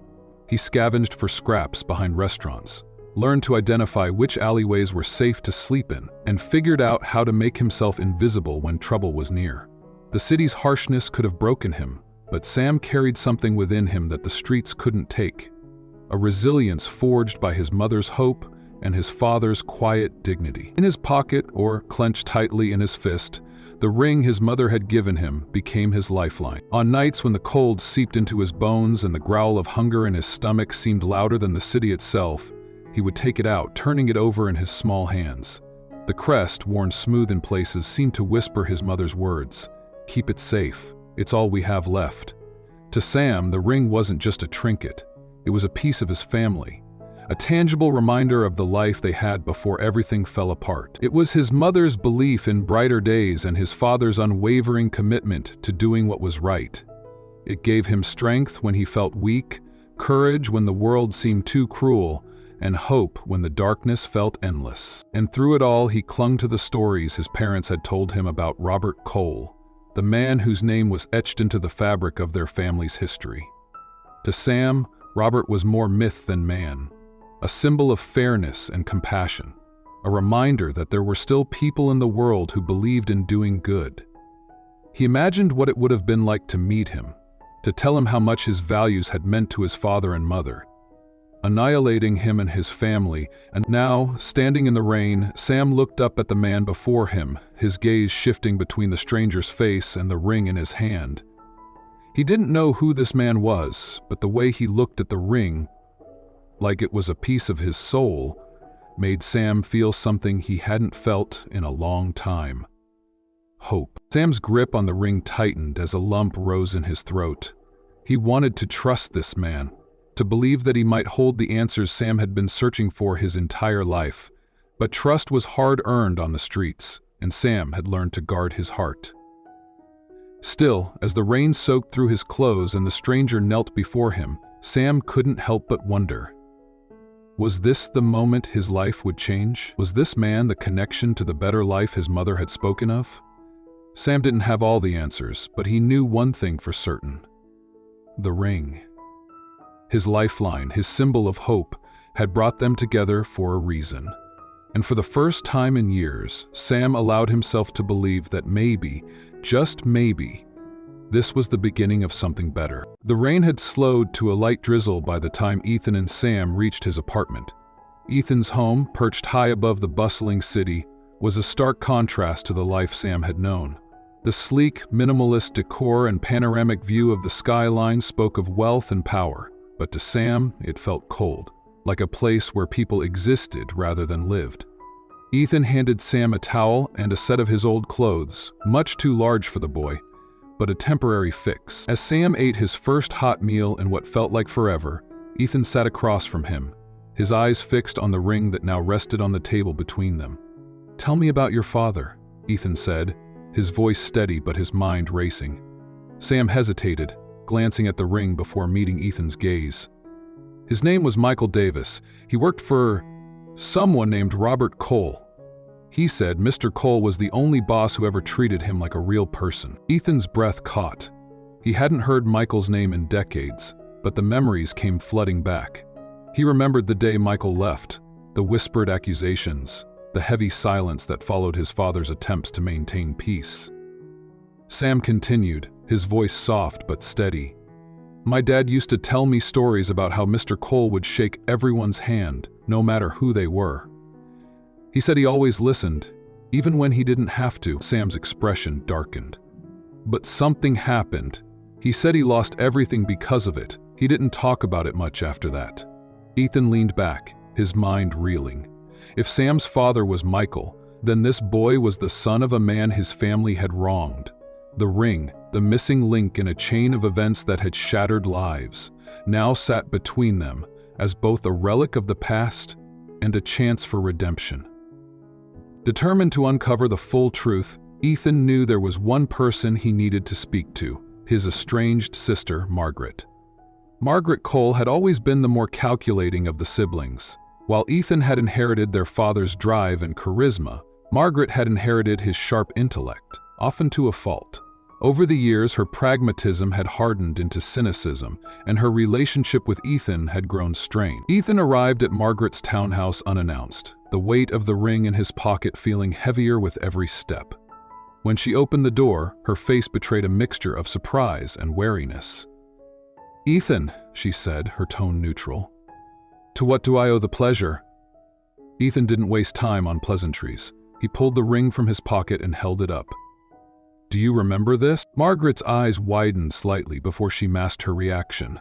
He scavenged for scraps behind restaurants, learned to identify which alleyways were safe to sleep in, and figured out how to make himself invisible when trouble was near. The city's harshness could have broken him, but Sam carried something within him that the streets couldn't take. A resilience forged by his mother's hope and his father's quiet dignity. In his pocket, or clenched tightly in his fist, the ring his mother had given him became his lifeline. On nights when the cold seeped into his bones and the growl of hunger in his stomach seemed louder than the city itself, he would take it out, turning it over in his small hands. The crest, worn smooth in places, seemed to whisper his mother's words, "Keep it safe. It's all we have left." To Sam, the ring wasn't just a trinket. It was a piece of his family, a tangible reminder of the life they had before everything fell apart. It was his mother's belief in brighter days and his father's unwavering commitment to doing what was right. It gave him strength when he felt weak, courage when the world seemed too cruel, and hope when the darkness felt endless. And through it all, he clung to the stories his parents had told him about Robert Cole, the man whose name was etched into the fabric of their family's history. To Sam, Robert was more myth than man, a symbol of fairness and compassion, a reminder that there were still people in the world who believed in doing good. He imagined what it would have been like to meet him, to tell him how much his values had meant to his father and mother, annihilating him and his family. And now, standing in the rain, Sam looked up at the man before him, his gaze shifting between the stranger's face and the ring in his hand. He didn't know who this man was, but the way he looked at the ring, like it was a piece of his soul, made Sam feel something he hadn't felt in a long time. Hope. Sam's grip on the ring tightened as a lump rose in his throat. He wanted to trust this man, to believe that he might hold the answers Sam had been searching for his entire life. But trust was hard-earned on the streets, and Sam had learned to guard his heart. Still, as the rain soaked through his clothes and the stranger knelt before him, Sam couldn't help but wonder. Was this the moment his life would change? Was this man the connection to the better life his mother had spoken of? Sam didn't have all the answers, but he knew one thing for certain. The ring. His lifeline, his symbol of hope, had brought them together for a reason. And for the first time in years, Sam allowed himself to believe that maybe, just maybe, this was the beginning of something better. The rain had slowed to a light drizzle by the time Ethan and Sam reached his apartment. Ethan's home, perched high above the bustling city, was a stark contrast to the life Sam had known. The sleek, minimalist decor and panoramic view of the skyline spoke of wealth and power, but to Sam, it felt cold, like a place where people existed rather than lived. Ethan handed Sam a towel and a set of his old clothes, much too large for the boy, but a temporary fix. As Sam ate his first hot meal in what felt like forever, Ethan sat across from him, his eyes fixed on the ring that now rested on the table between them. "Tell me about your father," Ethan said, his voice steady but his mind racing. Sam hesitated, glancing at the ring before meeting Ethan's gaze. His name was Michael Davis. He worked for someone named Robert Cole. He said Mr. Cole was the only boss who ever treated him like a real person. Ethan's breath caught. He hadn't heard Michael's name in decades, but the memories came flooding back. He remembered the day Michael left, the whispered accusations, the heavy silence that followed his father's attempts to maintain peace. Sam continued, his voice soft but steady. "My dad used to tell me stories about how Mr. Cole would shake everyone's hand, no matter who they were. He said he always listened, even when he didn't have to." Sam's expression darkened. "But something happened. He said he lost everything because of it. He didn't talk about it much after that." Ethan leaned back, his mind reeling. If Sam's father was Michael, then this boy was the son of a man his family had wronged. The ring, the missing link in a chain of events that had shattered lives, now sat between them as both a relic of the past and a chance for redemption. Determined to uncover the full truth, Ethan knew there was one person he needed to speak to, his estranged sister, Margaret. Margaret Cole had always been the more calculating of the siblings. While Ethan had inherited their father's drive and charisma, Margaret had inherited his sharp intellect, often to a fault. Over the years, her pragmatism had hardened into cynicism, and her relationship with Ethan had grown strained. Ethan arrived at Margaret's townhouse unannounced, the weight of the ring in his pocket feeling heavier with every step. When she opened the door, her face betrayed a mixture of surprise and wariness. "Ethan," she said, her tone neutral. "To what do I owe the pleasure?" Ethan didn't waste time on pleasantries. He pulled the ring from his pocket and held it up. "Do you remember this?" Margaret's eyes widened slightly before she masked her reaction.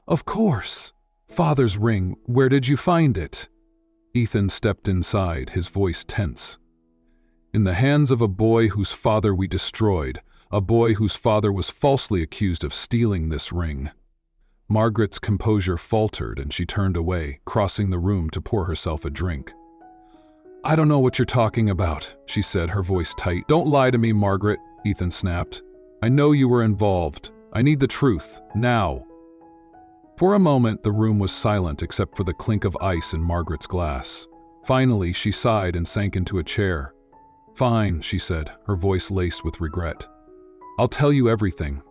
"Of course. Father's ring. Where did you find it?" Ethan stepped inside, his voice tense. "In the hands of a boy whose father we destroyed, a boy whose father was falsely accused of stealing this ring." Margaret's composure faltered and she turned away, crossing the room to pour herself a drink. "I don't know what you're talking about," she said, her voice tight. "Don't lie to me, Margaret," Ethan snapped. "I know you were involved. I need the truth, now." For a moment, the room was silent except for the clink of ice in Margaret's glass. Finally, she sighed and sank into a chair. "Fine," she said, her voice laced with regret. "I'll tell you everything."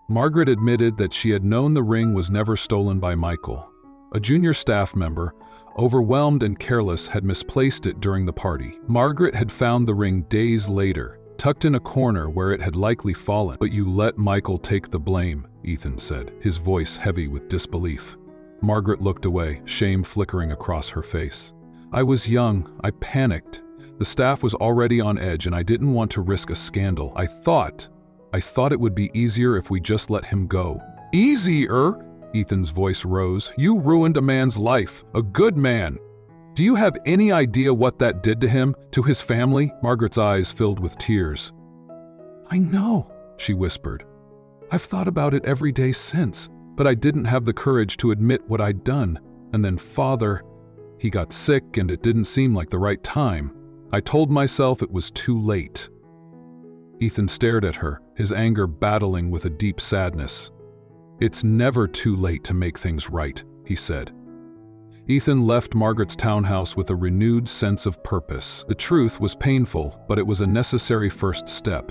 Margaret admitted that she had known the ring was never stolen by Michael. A junior staff member, overwhelmed and careless, had misplaced it during the party. Margaret had found the ring days later, tucked in a corner where it had likely fallen. "But you let Michael take the blame," Ethan said, his voice heavy with disbelief. Margaret looked away, shame flickering across her face. "I was young. I panicked. The staff was already on edge and I didn't want to risk a scandal. I thought it would be easier if we just let him go." "Easier?" Ethan's voice rose. "You ruined a man's life, a good man. Do you have any idea what that did to him, to his family?" Margaret's eyes filled with tears. "I know," she whispered. "I've thought about it every day since, but I didn't have the courage to admit what I'd done. And then Father, he got sick and it didn't seem like the right time. I told myself it was too late." Ethan stared at her, his anger battling with a deep sadness. "It's never too late to make things right," he said. Ethan left Margaret's townhouse with a renewed sense of purpose. The truth was painful, but it was a necessary first step.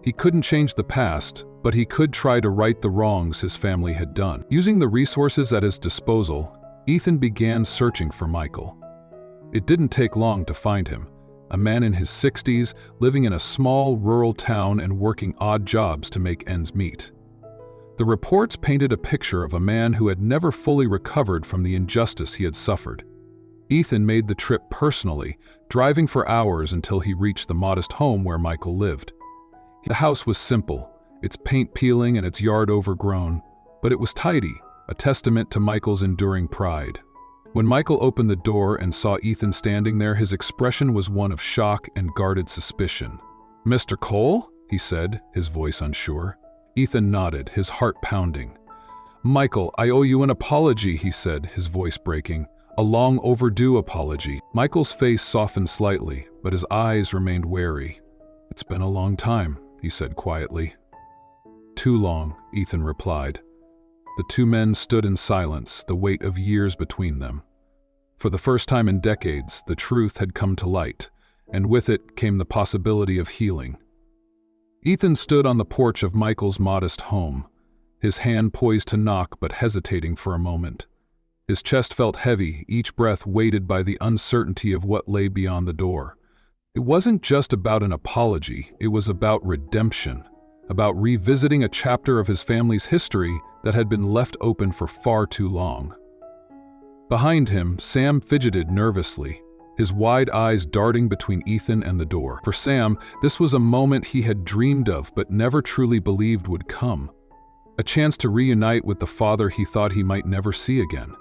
He couldn't change the past, but he could try to right the wrongs his family had done. Using the resources at his disposal, Ethan began searching for Michael. It didn't take long to find him. A man in his 60s, living in a small rural town and working odd jobs to make ends meet. The reports painted a picture of a man who had never fully recovered from the injustice he had suffered. Ethan made the trip personally, driving for hours until he reached the modest home where Michael lived. The house was simple, its paint peeling and its yard overgrown, but it was tidy, a testament to Michael's enduring pride. When Michael opened the door and saw Ethan standing there, his expression was one of shock and guarded suspicion. "Mr. Cole?" he said, his voice unsure. Ethan nodded, his heart pounding. "Michael, I owe you an apology," he said, his voice breaking. "A long overdue apology." Michael's face softened slightly, but his eyes remained wary. "It's been a long time," he said quietly. "Too long," Ethan replied. The two men stood in silence, the weight of years between them. For the first time in decades, the truth had come to light, and with it came the possibility of healing. Ethan stood on the porch of Michael's modest home, his hand poised to knock but hesitating for a moment. His chest felt heavy, each breath weighted by the uncertainty of what lay beyond the door. It wasn't just about an apology, it was about redemption, about revisiting a chapter of his family's history that had been left open for far too long. Behind him, Sam fidgeted nervously, his wide eyes darting between Ethan and the door. For Sam, this was a moment he had dreamed of but never truly believed would come. A chance to reunite with the father he thought he might never see again.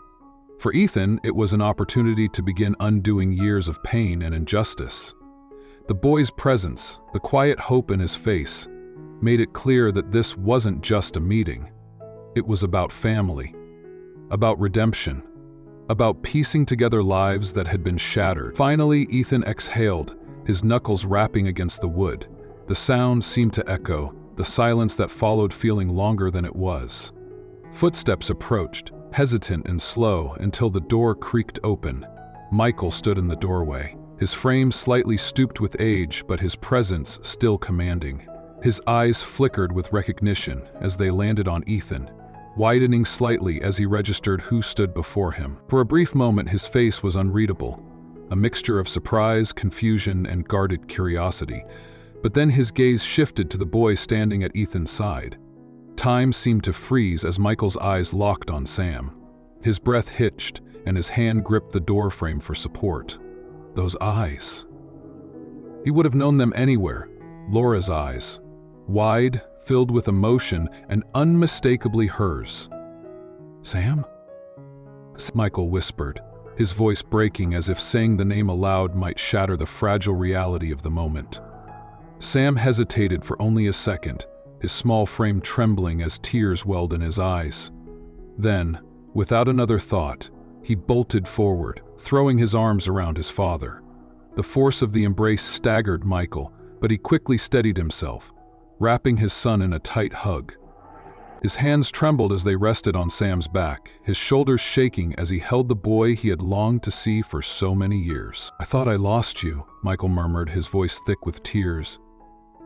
For Ethan, it was an opportunity to begin undoing years of pain and injustice. The boy's presence, the quiet hope in his face, made it clear that this wasn't just a meeting. It was about family, about redemption, about piecing together lives that had been shattered. Finally, Ethan exhaled, his knuckles rapping against the wood. The sound seemed to echo, the silence that followed feeling longer than it was. Footsteps approached, hesitant and slow, until the door creaked open. Michael stood in the doorway, his frame slightly stooped with age, but his presence still commanding. His eyes flickered with recognition as they landed on Ethan, widening slightly as he registered who stood before him. For a brief moment, his face was unreadable, a mixture of surprise, confusion, and guarded curiosity. But then his gaze shifted to the boy standing at Ethan's side. Time seemed to freeze as Michael's eyes locked on Sam. His breath hitched, and his hand gripped the doorframe for support. Those eyes. He would have known them anywhere. Laura's eyes. Wide, filled with emotion, and unmistakably hers. "Sam?" Michael whispered, his voice breaking as if saying the name aloud might shatter the fragile reality of the moment. Sam hesitated for only a second, his small frame trembling as tears welled in his eyes. Then, without another thought, he bolted forward, throwing his arms around his father. The force of the embrace staggered Michael, but he quickly steadied himself, wrapping his son in a tight hug. His hands trembled as they rested on Sam's back, his shoulders shaking as he held the boy he had longed to see for so many years. "I thought I lost you," Michael murmured, his voice thick with tears.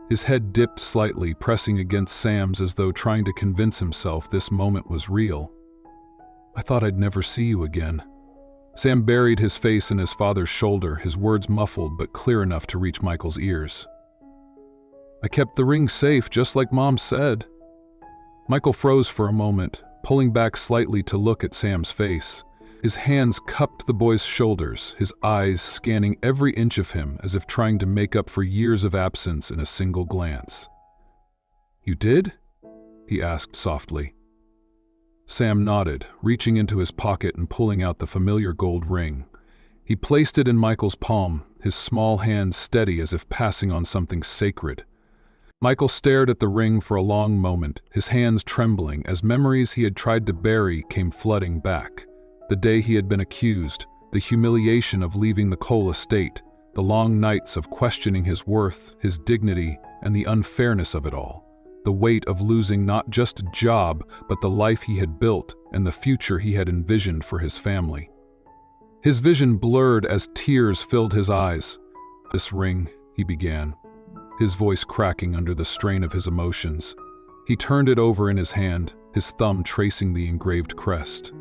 His head dipped slightly, pressing against Sam's as though trying to convince himself this moment was real. "I thought I'd never see you again." Sam buried his face in his father's shoulder, his words muffled but clear enough to reach Michael's ears. "I kept the ring safe, just like Mom said." Michael froze for a moment, pulling back slightly to look at Sam's face. His hands cupped the boy's shoulders, his eyes scanning every inch of him as if trying to make up for years of absence in a single glance. "You did?" he asked softly. Sam nodded, reaching into his pocket and pulling out the familiar gold ring. He placed it in Michael's palm, his small hand steady as if passing on something sacred. Michael stared at the ring for a long moment, his hands trembling as memories he had tried to bury came flooding back. The day he had been accused, the humiliation of leaving the Cole estate, the long nights of questioning his worth, his dignity, and the unfairness of it all. The weight of losing not just a job, but the life he had built and the future he had envisioned for his family. His vision blurred as tears filled his eyes. "This ring," he began, his voice cracking under the strain of his emotions. He turned it over in his hand, his thumb tracing the engraved crest.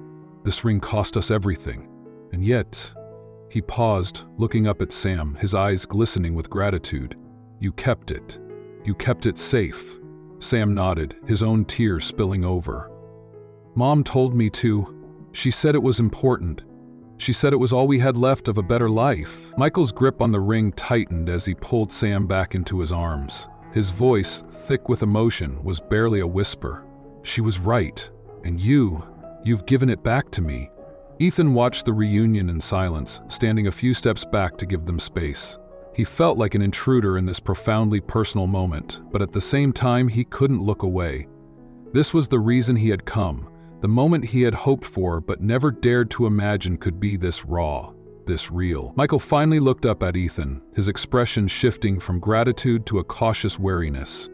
"This ring cost us everything, and yet..." He paused, looking up at Sam, his eyes glistening with gratitude. "You kept it. You kept it safe." Sam nodded, his own tears spilling over. "Mom told me to. She said it was important. She said it was all we had left of a better life." Michael's grip on the ring tightened as he pulled Sam back into his arms. His voice, thick with emotion, was barely a whisper. "She was right, and you've given it back to me." Ethan watched the reunion in silence, standing a few steps back to give them space. He felt like an intruder in this profoundly personal moment, but at the same time he couldn't look away. This was the reason he had come, the moment he had hoped for but never dared to imagine could be this raw, this real. Michael finally looked up at Ethan, his expression shifting from gratitude to a cautious wariness.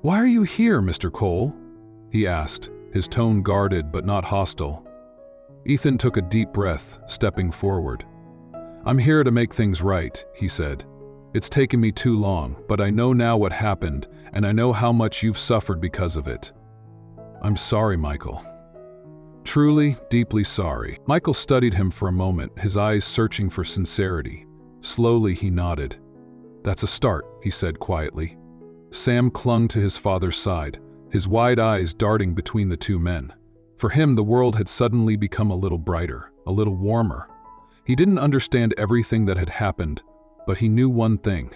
"Why are you here, Mr. Cole?" he asked, his tone guarded but not hostile. Ethan took a deep breath, stepping forward. "I'm here to make things right," he said. "It's taken me too long, but I know now what happened, and I know how much you've suffered because of it. I'm sorry, Michael. Truly, deeply sorry." Michael studied him for a moment, his eyes searching for sincerity. Slowly he nodded. "That's a start," he said quietly. Sam clung to his father's side, his wide eyes darting between the two men. For him, the world had suddenly become a little brighter, a little warmer. He didn't understand everything that had happened, but he knew one thing.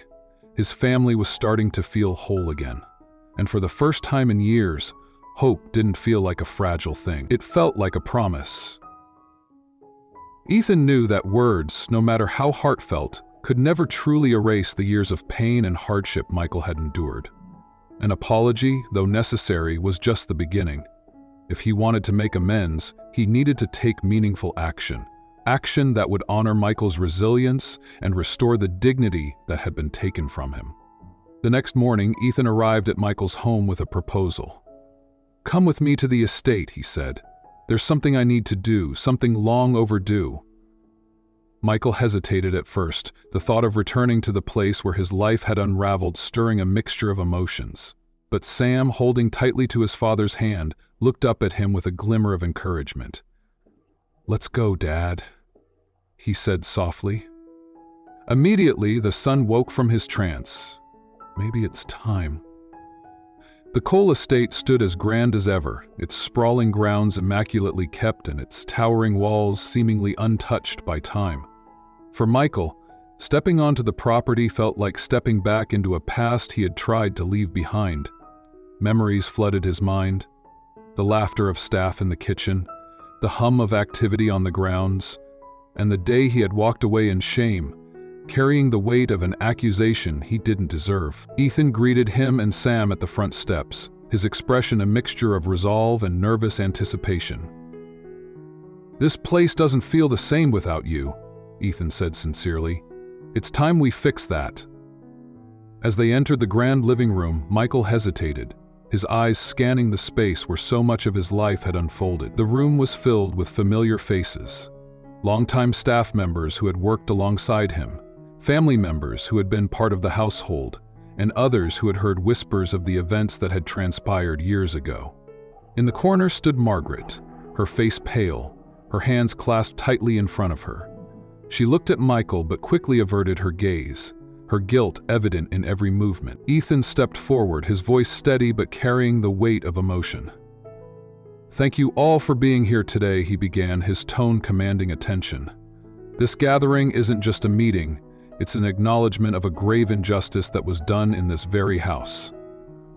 His family was starting to feel whole again. And for the first time in years, hope didn't feel like a fragile thing. It felt like a promise. Ethan knew that words, no matter how heartfelt, could never truly erase the years of pain and hardship Michael had endured. An apology, though necessary, was just the beginning. If he wanted to make amends, he needed to take meaningful action. Action that would honor Michael's resilience and restore the dignity that had been taken from him. The next morning, Ethan arrived at Michael's home with a proposal. "Come with me to the estate," he said. "There's something I need to do, something long overdue." Michael hesitated at first, the thought of returning to the place where his life had unraveled stirring a mixture of emotions. But Sam, holding tightly to his father's hand, looked up at him with a glimmer of encouragement. "Let's go, Dad," he said softly. Immediately, the son woke from his trance. Maybe it's time. The Cole estate stood as grand as ever, its sprawling grounds immaculately kept and its towering walls seemingly untouched by time. For Michael, stepping onto the property felt like stepping back into a past he had tried to leave behind. Memories flooded his mind. The laughter of staff in the kitchen, the hum of activity on the grounds, and the day he had walked away in shame, carrying the weight of an accusation he didn't deserve. Ethan greeted him and Sam at the front steps, his expression a mixture of resolve and nervous anticipation. "This place doesn't feel the same without you," Ethan said sincerely. "It's time we fix that." As they entered the grand living room, Michael hesitated, his eyes scanning the space where so much of his life had unfolded. The room was filled with familiar faces. Longtime staff members who had worked alongside him, family members who had been part of the household, and others who had heard whispers of the events that had transpired years ago. In the corner stood Margaret, her face pale, her hands clasped tightly in front of her. She looked at Michael but quickly averted her gaze, her guilt evident in every movement. Ethan stepped forward, his voice steady but carrying the weight of emotion. "Thank you all for being here today," he began, his tone commanding attention. "This gathering isn't just a meeting, it's an acknowledgement of a grave injustice that was done in this very house."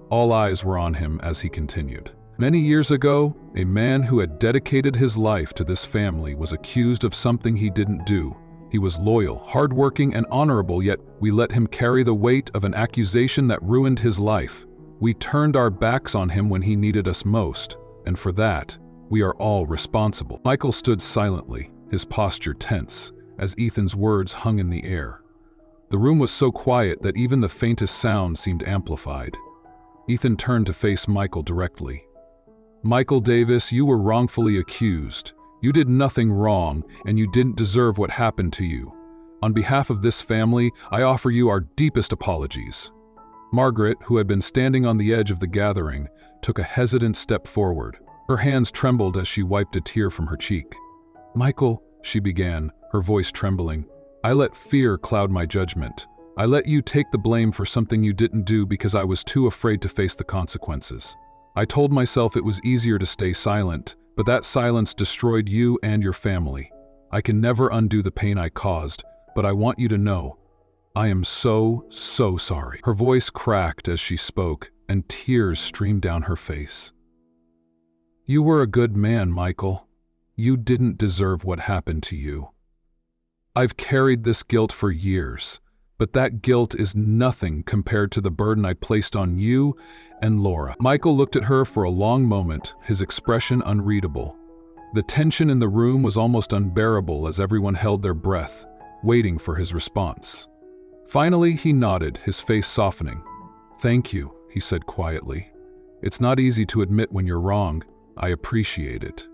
All eyes were on him as he continued. "Many years ago, a man who had dedicated his life to this family was accused of something he didn't do. He was loyal, hardworking, and honorable, yet we let him carry the weight of an accusation that ruined his life. We turned our backs on him when he needed us most, and for that, we are all responsible." Michael stood silently, his posture tense, as Ethan's words hung in the air. The room was so quiet that even the faintest sound seemed amplified. Ethan turned to face Michael directly. "Michael Davis, you were wrongfully accused. You did nothing wrong, and you didn't deserve what happened to you. On behalf of this family, I offer you our deepest apologies." Margaret, who had been standing on the edge of the gathering, took a hesitant step forward. Her hands trembled as she wiped a tear from her cheek. "Michael," she began, her voice trembling, "I let fear cloud my judgment. I let you take the blame for something you didn't do because I was too afraid to face the consequences. I told myself it was easier to stay silent, but that silence destroyed you and your family. I can never undo the pain I caused, but I want you to know, I am so sorry." Her voice cracked as she spoke, and tears streamed down her face. "You were a good man, Michael. You didn't deserve what happened to you. I've carried this guilt for years, but that guilt is nothing compared to the burden I placed on you and Laura." Michael looked at her for a long moment, his expression unreadable. The tension in the room was almost unbearable as everyone held their breath, waiting for his response. Finally, he nodded, his face softening. "Thank you," he said quietly. "It's not easy to admit when you're wrong. I appreciate it."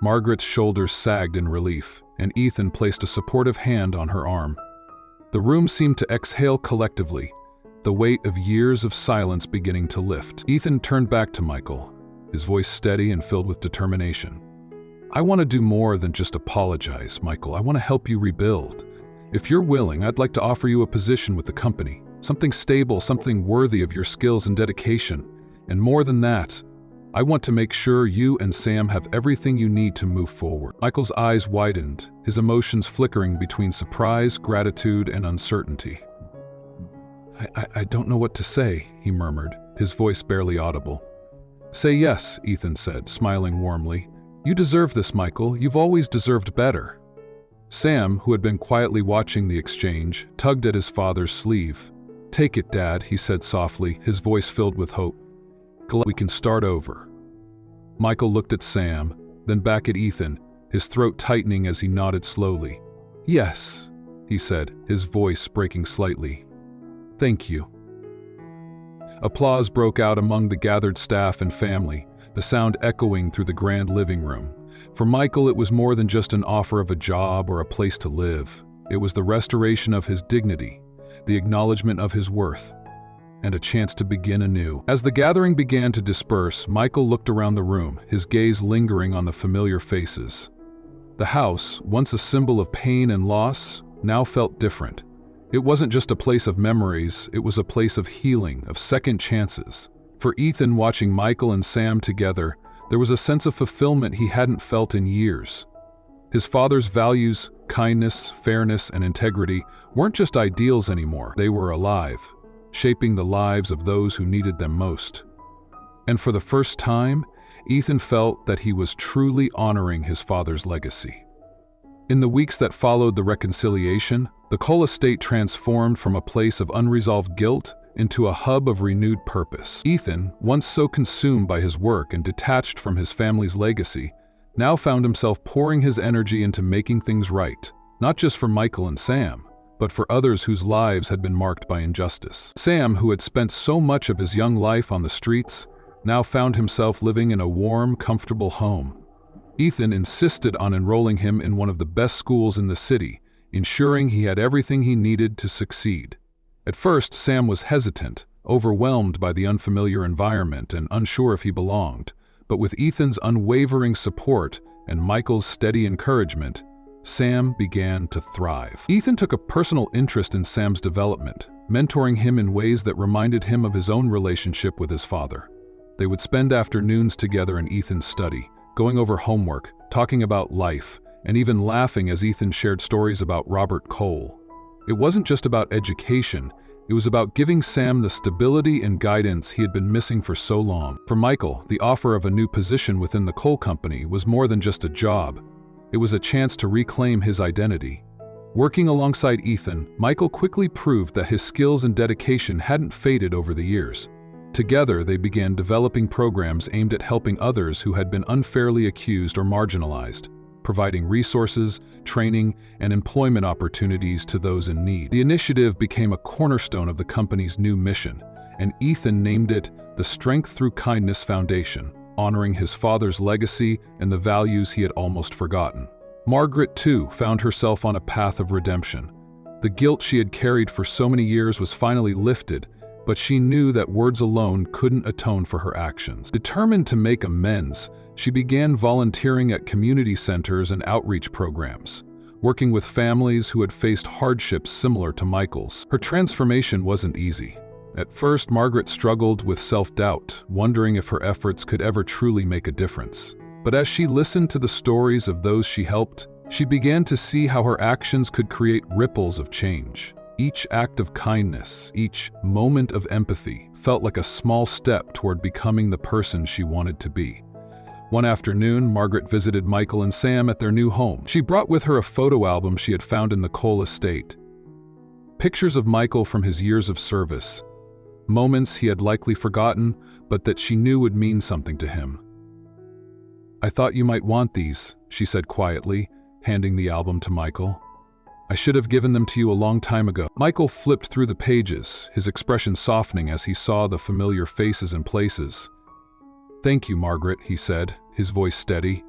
Margaret's shoulders sagged in relief, and Ethan placed a supportive hand on her arm. The room seemed to exhale collectively, the weight of years of silence beginning to lift. Ethan turned back to Michael, his voice steady and filled with determination. "I want to do more than just apologize, Michael. I want to help you rebuild. If you're willing, I'd like to offer you a position with the company. Something stable, something worthy of your skills and dedication. And more than that, I want to make sure you and Sam have everything you need to move forward." Michael's eyes widened, his emotions flickering between surprise, gratitude, and uncertainty. I don't know what to say," he murmured, his voice barely audible. "Say yes," Ethan said, smiling warmly. "You deserve this, Michael. You've always deserved better." Sam, who had been quietly watching the exchange, tugged at his father's sleeve. "Take it, Dad," he said softly, his voice filled with hope. "Glad we can start over." Michael looked at Sam, then back at Ethan, his throat tightening as he nodded slowly. "Yes," he said, his voice breaking slightly. "Thank you." Applause broke out among the gathered staff and family, the sound echoing through the grand living room. For Michael, it was more than just an offer of a job or a place to live. It was the restoration of his dignity, the acknowledgement of his worth, and a chance to begin anew. As the gathering began to disperse, Michael looked around the room, his gaze lingering on the familiar faces. The house, once a symbol of pain and loss, now felt different. It wasn't just a place of memories, it was a place of healing, of second chances. For Ethan, watching Michael and Sam together, there was a sense of fulfillment he hadn't felt in years. His father's values, kindness, fairness, and integrity weren't just ideals anymore. They were alive, shaping the lives of those who needed them most. And for the first time, Ethan felt that he was truly honoring his father's legacy. In the weeks that followed the reconciliation, the Cole estate transformed from a place of unresolved guilt into a hub of renewed purpose. Ethan, once so consumed by his work and detached from his family's legacy, now found himself pouring his energy into making things right, not just for Michael and Sam, but for others whose lives had been marked by injustice. Sam, who had spent so much of his young life on the streets, now found himself living in a warm, comfortable home. Ethan insisted on enrolling him in one of the best schools in the city, ensuring he had everything he needed to succeed. At first, Sam was hesitant, overwhelmed by the unfamiliar environment and unsure if he belonged. But with Ethan's unwavering support and Michael's steady encouragement, Sam began to thrive. Ethan took a personal interest in Sam's development, mentoring him in ways that reminded him of his own relationship with his father. They would spend afternoons together in Ethan's study, going over homework, talking about life, and even laughing as Ethan shared stories about Robert Cole. It wasn't just about education, it was about giving Sam the stability and guidance he had been missing for so long. For Michael, the offer of a new position within the coal company was more than just a job. It was a chance to reclaim his identity. Working alongside Ethan, Michael quickly proved that his skills and dedication hadn't faded over the years. Together, they began developing programs aimed at helping others who had been unfairly accused or marginalized, providing resources, training, and employment opportunities to those in need. The initiative became a cornerstone of the company's new mission, and Ethan named it the Strength Through Kindness Foundation, honoring his father's legacy and the values he had almost forgotten. Margaret, too, found herself on a path of redemption. The guilt she had carried for so many years was finally lifted, but she knew that words alone couldn't atone for her actions. Determined to make amends, she began volunteering at community centers and outreach programs, working with families who had faced hardships similar to Michael's. Her transformation wasn't easy. At first, Margaret struggled with self-doubt, wondering if her efforts could ever truly make a difference. But as she listened to the stories of those she helped, she began to see how her actions could create ripples of change. Each act of kindness, each moment of empathy, felt like a small step toward becoming the person she wanted to be. One afternoon, Margaret visited Michael and Sam at their new home. She brought with her a photo album she had found in the Cole estate. Pictures of Michael from his years of service. Moments he had likely forgotten, but that she knew would mean something to him. "I thought you might want these," she said quietly, handing the album to Michael. "I should have given them to you a long time ago." Michael flipped through the pages, his expression softening as he saw the familiar faces and places. "Thank you, Margaret," he said, his voice steady.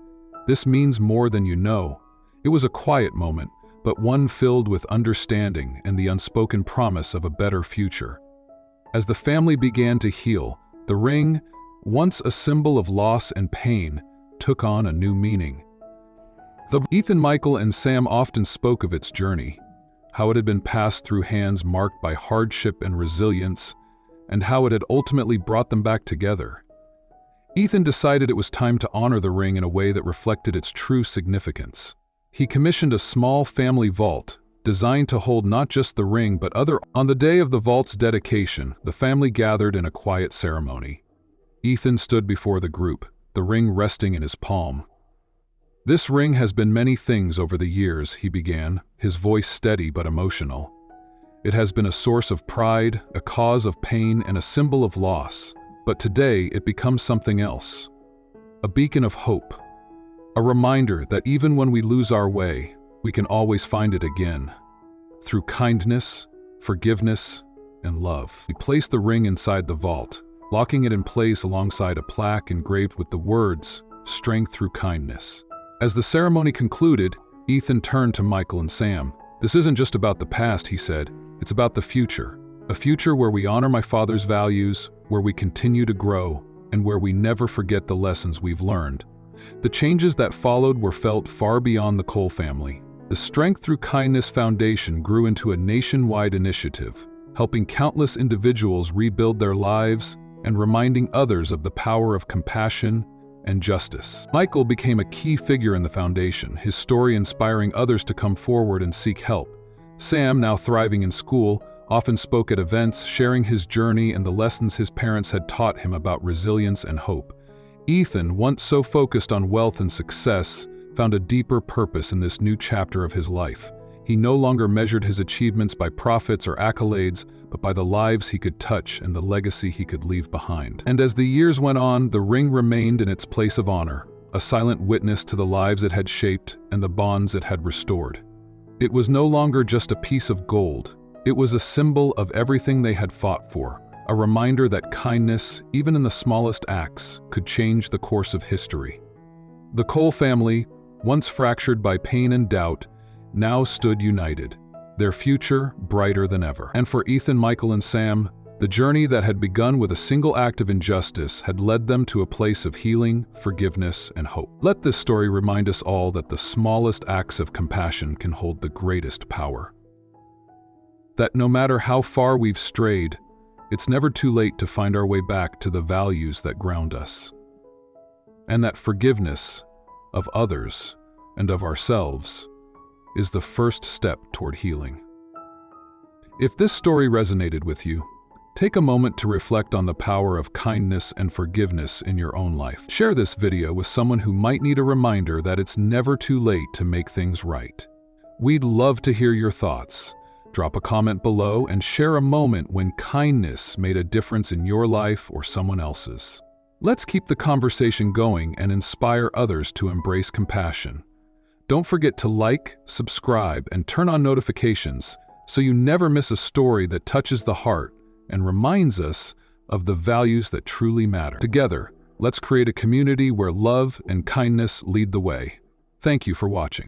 "This means more than you know." It was a quiet moment, but one filled with understanding and the unspoken promise of a better future. As the family began to heal, the ring, once a symbol of loss and pain, took on a new meaning. Ethan, Michael, and Sam often spoke of its journey, how it had been passed through hands marked by hardship and resilience, and how it had ultimately brought them back together. Ethan decided it was time to honor the ring in a way that reflected its true significance. He commissioned a small family vault, designed to hold not just the ring but other. On the day of the vault's dedication, the family gathered in a quiet ceremony. Ethan stood before the group, the ring resting in his palm. "This ring has been many things over the years," he began, his voice steady but emotional. "It has been a source of pride, a cause of pain, and a symbol of loss. But today it becomes something else. A beacon of hope. A reminder that even when we lose our way, we can always find it again. Through kindness, forgiveness, and love." He placed the ring inside the vault, locking it in place alongside a plaque engraved with the words, "Strength through kindness." As the ceremony concluded, Ethan turned to Michael and Sam. "This isn't just about the past," he said. "It's about the future. A future where we honor my father's values, where we continue to grow, and where we never forget the lessons we've learned." The changes that followed were felt far beyond the Cole family. The Strength Through Kindness Foundation grew into a nationwide initiative, helping countless individuals rebuild their lives and reminding others of the power of compassion and justice. Michael became a key figure in the foundation, his story inspiring others to come forward and seek help. Sam, now thriving in school, often spoke at events, sharing his journey and the lessons his parents had taught him about resilience and hope. Ethan, once so focused on wealth and success, found a deeper purpose in this new chapter of his life. He no longer measured his achievements by profits or accolades, but by the lives he could touch and the legacy he could leave behind. And as the years went on, the ring remained in its place of honor, a silent witness to the lives it had shaped and the bonds it had restored. It was no longer just a piece of gold. It was a symbol of everything they had fought for, a reminder that kindness, even in the smallest acts, could change the course of history. The Cole family, once fractured by pain and doubt, now stood united, their future brighter than ever. And for Ethan, Michael, and Sam, the journey that had begun with a single act of injustice had led them to a place of healing, forgiveness, and hope. Let this story remind us all that the smallest acts of compassion can hold the greatest power. That no matter how far we've strayed, it's never too late to find our way back to the values that ground us. And that forgiveness of others and of ourselves is the first step toward healing. If this story resonated with you, take a moment to reflect on the power of kindness and forgiveness in your own life. Share this video with someone who might need a reminder that it's never too late to make things right. We'd love to hear your thoughts. Drop a comment below and share a moment when kindness made a difference in your life or someone else's. Let's keep the conversation going and inspire others to embrace compassion. Don't forget to like, subscribe, and turn on notifications so you never miss a story that touches the heart and reminds us of the values that truly matter. Together, let's create a community where love and kindness lead the way. Thank you for watching.